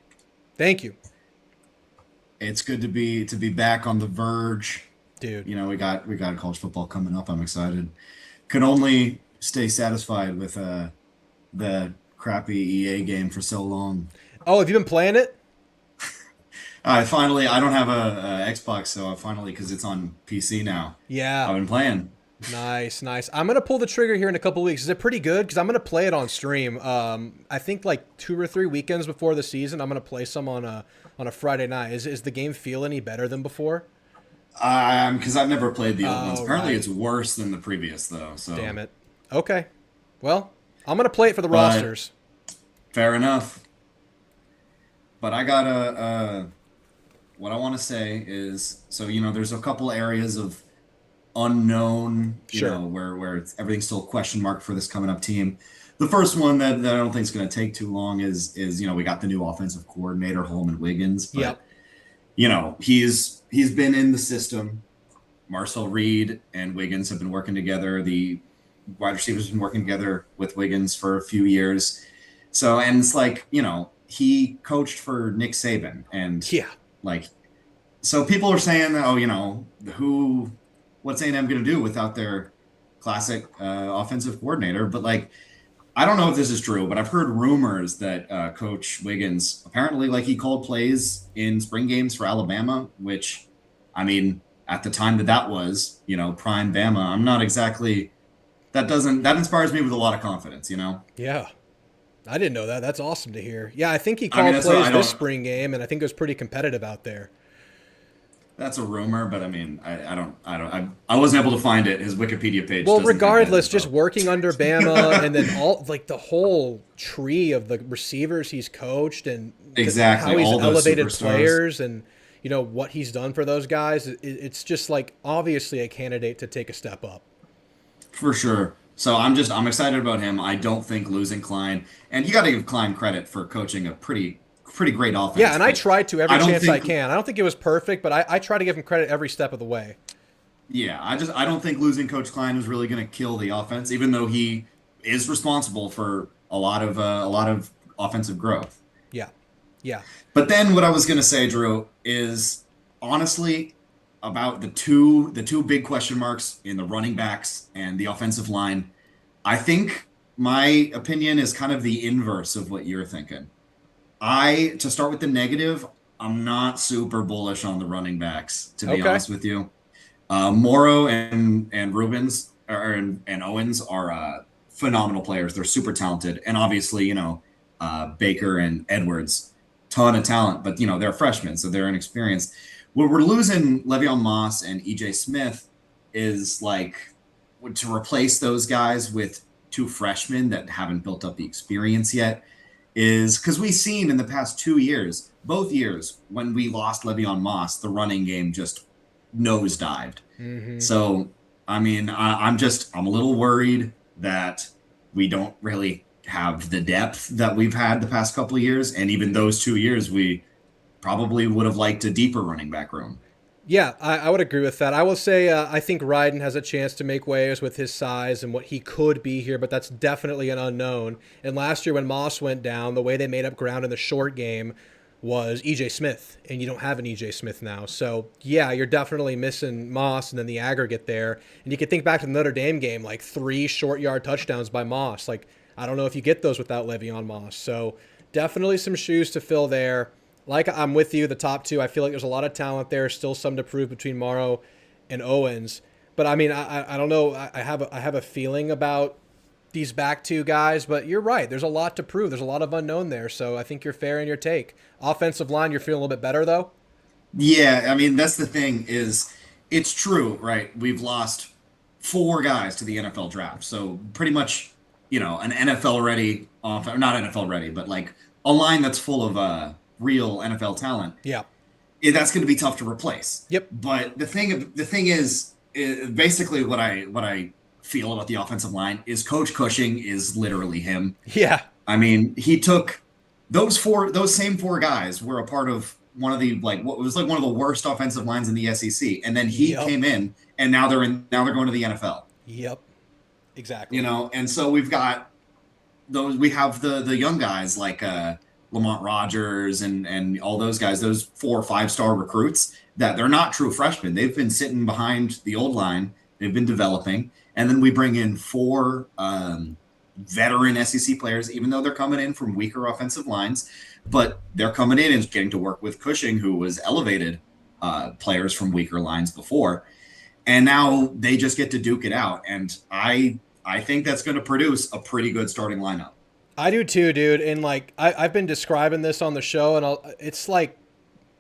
It's good to be back on the verge, dude. We got college football coming up. I'm excited. Could only stay satisfied with the crappy EA game for so long. Oh, have you been playing it? I don't have a Xbox, so I finally, because it's on PC now. Yeah. I've been playing. Nice. I'm going to pull the trigger here in a couple weeks. Is it pretty good? Because I'm going to play it on stream. I think like 2 or 3 weekends before the season, I'm going to play some on a Friday night. Is the game feel any better than before? Because I've never played the old ones. Apparently right. It's worse than the previous, though. So. Damn it. Okay. Well, I'm going to play it for the rosters. Fair enough. But I got what I want to say is, so, there's a couple areas of unknown, where everything's still a question mark for this coming up team. The first one that I don't think is going to take too long is we got the new offensive coordinator, Holman Wiggins. But, he's been in the system. Marcel Reed and Wiggins have been working together. The wide receivers have been working together with Wiggins for a few years. So, and it's like, he coached for Nick Saban. And so people are saying, what's A&M going to do without their classic offensive coordinator? But I don't know if this is true, but I've heard rumors that Coach Wiggins apparently he called plays in spring games for Alabama, which, at the time that was, prime Bama, I'm not exactly, that inspires me with a lot of confidence, Yeah. I didn't know that. That's awesome to hear. Yeah, I think he called plays this spring game, and I think it was pretty competitive out there. that's a rumor, but I mean, I wasn't able to find it. His Wikipedia page Well, doesn't have that regardless, info. just working under Bama and then all like the whole tree of the receivers he's coached and Exactly, how he's all those elevated superstars. players and what he's done for those guys. It's just like obviously a candidate to take a step up. For sure. So I'm excited about him. I don't think losing Klein, and you got to give Klein credit for coaching a pretty great offense. Yeah, and I but tried to every I don't chance I think can. I don't think it was perfect, but I try to give him credit every step of the way. Yeah, I don't think losing Coach Klein is really going to kill the offense, even though he is responsible for a lot of offensive growth. Yeah, yeah. But then what I was going to say, Drew, is honestly about the two big question marks in the running backs and the offensive line. I think my opinion is kind of the inverse of what you're thinking. To start with the negative, I'm not super bullish on the running backs, to be Okay. honest with you. Morrow and Rubens and Owens are phenomenal players. They're super talented, and obviously, Baker and Edwards, ton of talent. But they're freshmen, so they're inexperienced. Where we're losing Le'Veon Moss and EJ Smith is like to replace those guys with two freshmen that haven't built up the experience yet. Is because we've seen in the past 2 years, both years, when we lost Le'Veon Moss, the running game just nosedived. Mm-hmm. So, I mean, I'm a little worried that we don't really have the depth that we've had the past couple of years. And even those 2 years, we probably would have liked a deeper running back room. Yeah, I would agree with that. I will say I think Ryden has a chance to make waves with his size and what he could be here, but that's definitely an unknown. And last year when Moss went down, the way they made up ground in the short game was EJ Smith, and you don't have an EJ Smith now. So, yeah, you're definitely missing Moss and then the aggregate there. And you can think back to the Notre Dame game, like 3 short yard touchdowns by Moss. Like, I don't know if you get those without Le'Veon Moss. So, definitely some shoes to fill there. Like, I'm with you, the top two. I feel like there's a lot of talent there, still some to prove between Morrow and Owens. But, I mean, I don't know. I have a feeling about these back two guys, but you're right. There's a lot to prove. There's a lot of unknown there. So I think you're fair in your take. Offensive line, you're feeling a little bit better, though? Yeah, I mean, that's the thing is it's true, right? We've lost 4 guys to the NFL draft. So pretty much, an NFL ready not NFL ready, but like a line that's full of real NFL talent. Yeah. That's going to be tough to replace. Yep. But the thing is basically what I feel about the offensive line is Coach Cushing is literally him. Yeah. I mean, he took those same 4 guys were a part of one of the what was like one of the worst offensive lines in the SEC, and then he came in, and now they're going to the NFL. Yep. Exactly. And so we've got those. We have the young guys like Lamont Rogers and all those guys, those 4 or 5-star recruits that they're not true freshmen. They've been sitting behind the old line. They've been developing. And then we bring in 4 veteran SEC players, even though they're coming in from weaker offensive lines, but they're coming in and getting to work with Cushing, who was elevated players from weaker lines before. And now they just get to duke it out. And I think that's going to produce a pretty good starting lineup. I do too, dude. And like I've been describing this on the show, and it's like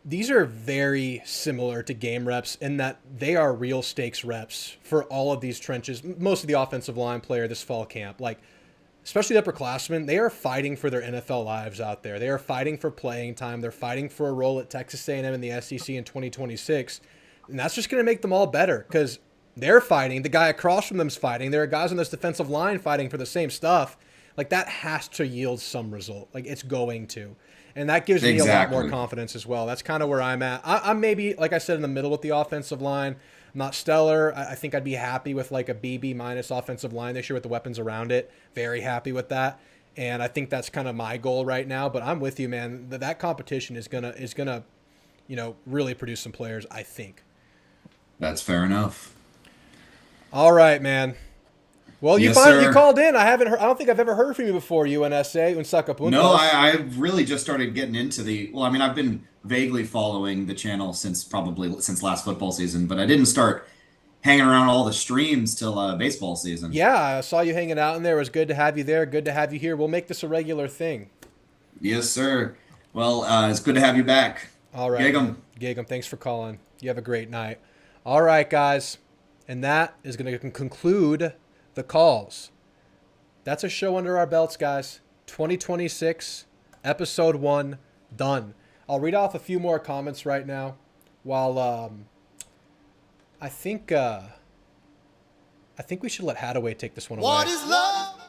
these are very similar to game reps in that they are real stakes reps for all of these trenches. Most of the offensive line player this fall camp, like especially the upperclassmen, they are fighting for their NFL lives out there. They are fighting for playing time. They're fighting for a role at Texas A&M in the SEC in 2026, and that's just going to make them all better because they're fighting. The guy across from them's fighting. There are guys on this defensive line fighting for the same stuff. Like that has to yield some result. Like it's going to. And that gives me a lot more confidence as well. That's kind of where I'm at. I'm maybe, like I said, in the middle with the offensive line. I'm not stellar. I think I'd be happy with like a BB minus offensive line this year with the weapons around it. Very happy with that. And I think that's kind of my goal right now. But I'm with you, man. That competition is gonna, really produce some players, I think. That's fair enough. All right, man. Well, you called in. I don't think I've ever heard from you before, UNSA, Unsakapuntos. No, I really just started getting into I've been vaguely following the channel since last football season, but I didn't start hanging around all the streams till baseball season. Yeah, I saw you hanging out in there. It was good to have you there. Good to have you here. We'll make this a regular thing. Yes, sir. Well, it's good to have you back. All right, Gig 'em. man. Gig 'em. Thanks for calling. You have a great night. All right, guys. And that is going to conclude the calls. That's a show under our belts, guys. 2026, episode 1, done. I'll read off a few more comments right now while I think we should let Hadaway take this one away. What is love?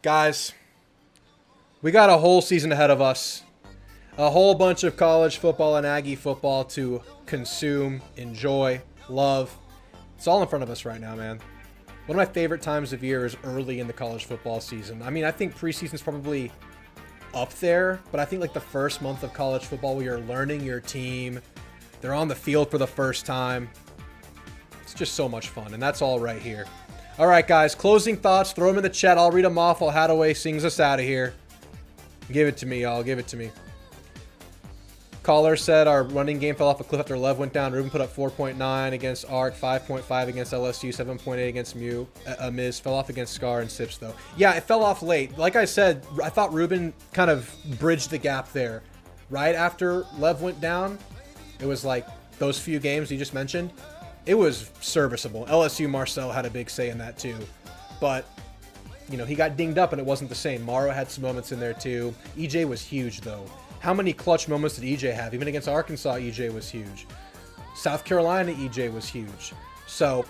Guys, we got a whole season ahead of us. A whole bunch of college football and Aggie football to consume, enjoy, love. It's all in front of us right now, man. One of my favorite times of year is early in the college football season. I mean, I think preseason's probably up there, but I think like the first month of college football where you're learning your team, they're on the field for the first time. It's just so much fun, and that's all right here. All right, guys, closing thoughts. Throw them in the chat. I'll read them off while Hadaway sings us out of here. Give it to me, y'all. Give it to me. Caller said our running game fell off a cliff after Lev went down. Ruben put up 4.9 against ARC, 5.5 against LSU, 7.8 against Miz. Fell off against Scar and Sips, though. Yeah, it fell off late. Like I said, I thought Ruben kind of bridged the gap there. Right after Lev went down, it was like those few games you just mentioned. It was serviceable. LSU Marcel had a big say in that, too. But, you know, he got dinged up and it wasn't the same. Morrow had some moments in there, too. EJ was huge, though. How many clutch moments did EJ have? Even against Arkansas, EJ was huge. South Carolina, EJ was huge. So,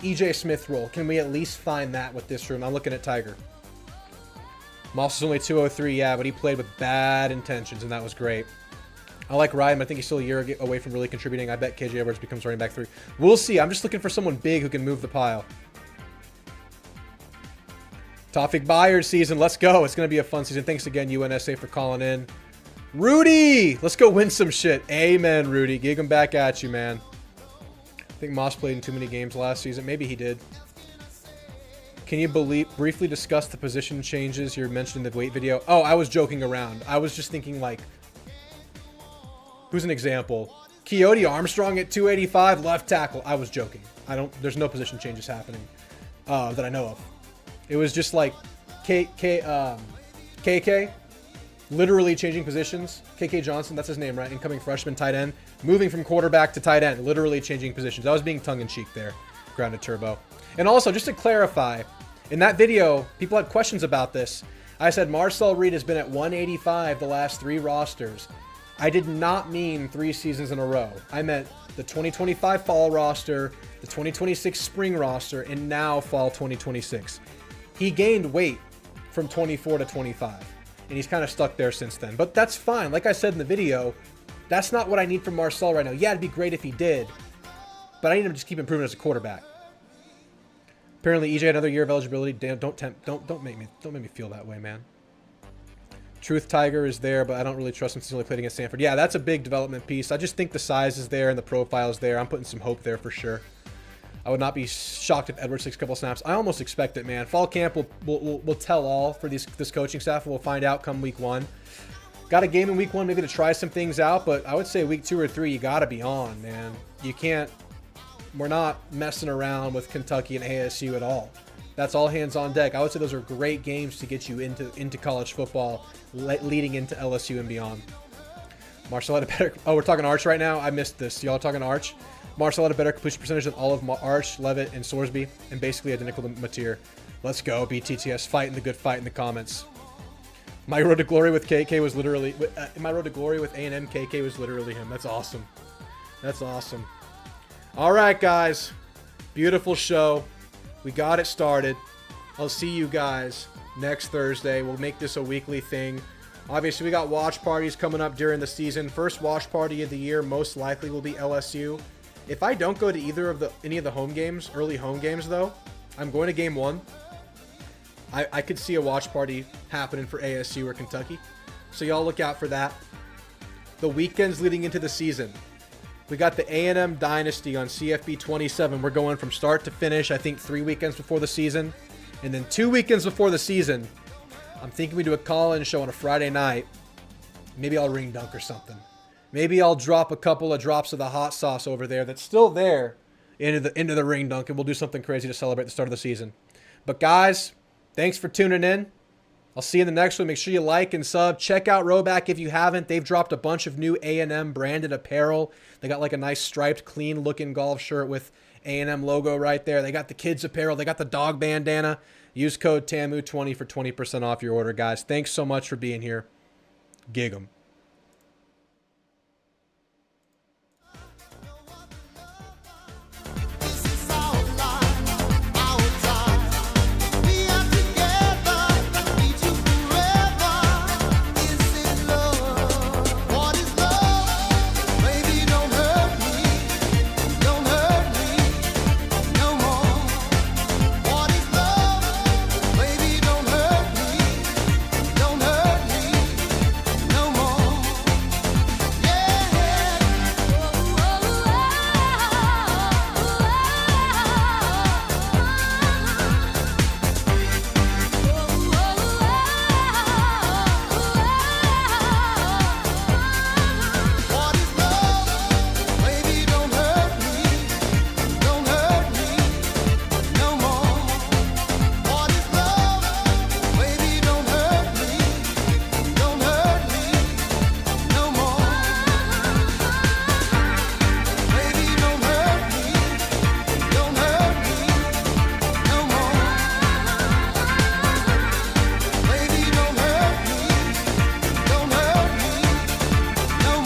EJ Smith role. Can we at least find that with this room? I'm looking at Tiger. Moss is only 203, yeah, but he played with bad intentions, and that was great. I like Ryan, but I think he's still a year away from really contributing. I bet KJ Edwards becomes running back 3. We'll see. I'm just looking for someone big who can move the pile. Tawfiq Byers season. Let's go. It's going to be a fun season. Thanks again, UNSA, for calling in. Rudy! Let's go win some shit. Amen, Rudy. Gig him back at you, man. I think Moss played in too many games last season. Maybe he did. Can you briefly discuss the position changes you mentioned in the weight video? Oh, I was joking around. I was just thinking, like, who's an example? Coyote Armstrong at 285, left tackle. I was joking. There's no position changes happening that I know of. It was just like KK literally changing positions. KK Johnson, that's his name, right? Incoming freshman tight end. Moving from quarterback to tight end. Literally changing positions. I was being tongue-in-cheek there. Grounded Turbo. And also, just to clarify, in that video, people had questions about this. I said Marcel Reed has been at 185 the last 3 rosters. I did not mean 3 seasons in a row. I meant the 2025 fall roster, the 2026 spring roster, and now fall 2026. He gained weight from 24 to 25. And he's kind of stuck there since then. But that's fine. Like I said in the video, that's not what I need from Marcel right now. Yeah, it'd be great if he did. But I need him to just keep improving as a quarterback. Apparently, EJ had another year of eligibility. Damn, don't make me feel that way, man. Truth Tiger is there, but I don't really trust him since he only played against Stanford. Yeah, that's a big development piece. I just think the size is there and the profile is there. I'm putting some hope there for sure. I would not be shocked if Edwards takes a couple snaps. I almost expect it, man. Fall camp will tell all for this coaching staff, and we'll find out come week 1. Got a game in week 1 maybe to try some things out, but I would say week 2 or 3, you got to be on, man. You can't. We're not messing around with Kentucky and ASU at all. That's all hands on deck. I would say those are great games to get you into college football, leading into LSU and beyond. Marcel had a better. Oh, we're talking Arch right now. I missed this. Y'all talking Arch? Marcel had a better completion percentage than all of Arch, Levitt, and Sorsby, and basically identical to Mateer. Let's go, BTTS. Fighting the good fight in the comments. My road to glory with KK was literally... my road to glory with A&M KK was literally him. That's awesome. That's awesome. All right, guys. Beautiful show. We got it started. I'll see you guys next Thursday. We'll make this a weekly thing. Obviously, we got watch parties coming up during the season. First watch party of the year most likely will be LSU. If I don't go to any of the home games, early home games though, I'm going to game 1. I could see a watch party happening for ASU or Kentucky. So y'all look out for that. The weekends leading into the season. We got the A&M Dynasty on CFB 27. We're going from start to finish, I think 3 weekends before the season. And then 2 weekends before the season, I'm thinking we do a call-in show on a Friday night. Maybe I'll ring dunk or something. Maybe I'll drop a couple of drops of the hot sauce over there that's still there into the ring dunk, and we'll do something crazy to celebrate the start of the season. But guys, thanks for tuning in. I'll see you in the next one. Make sure you like and sub. Check out RHOBACK if you haven't. They've dropped a bunch of new A&M branded apparel. They got like a nice striped, clean looking golf shirt with A&M logo right there. They got the kids apparel. They got the dog bandana. Use code TAMU20 for 20% off your order, guys. Thanks so much for being here. Gig 'em.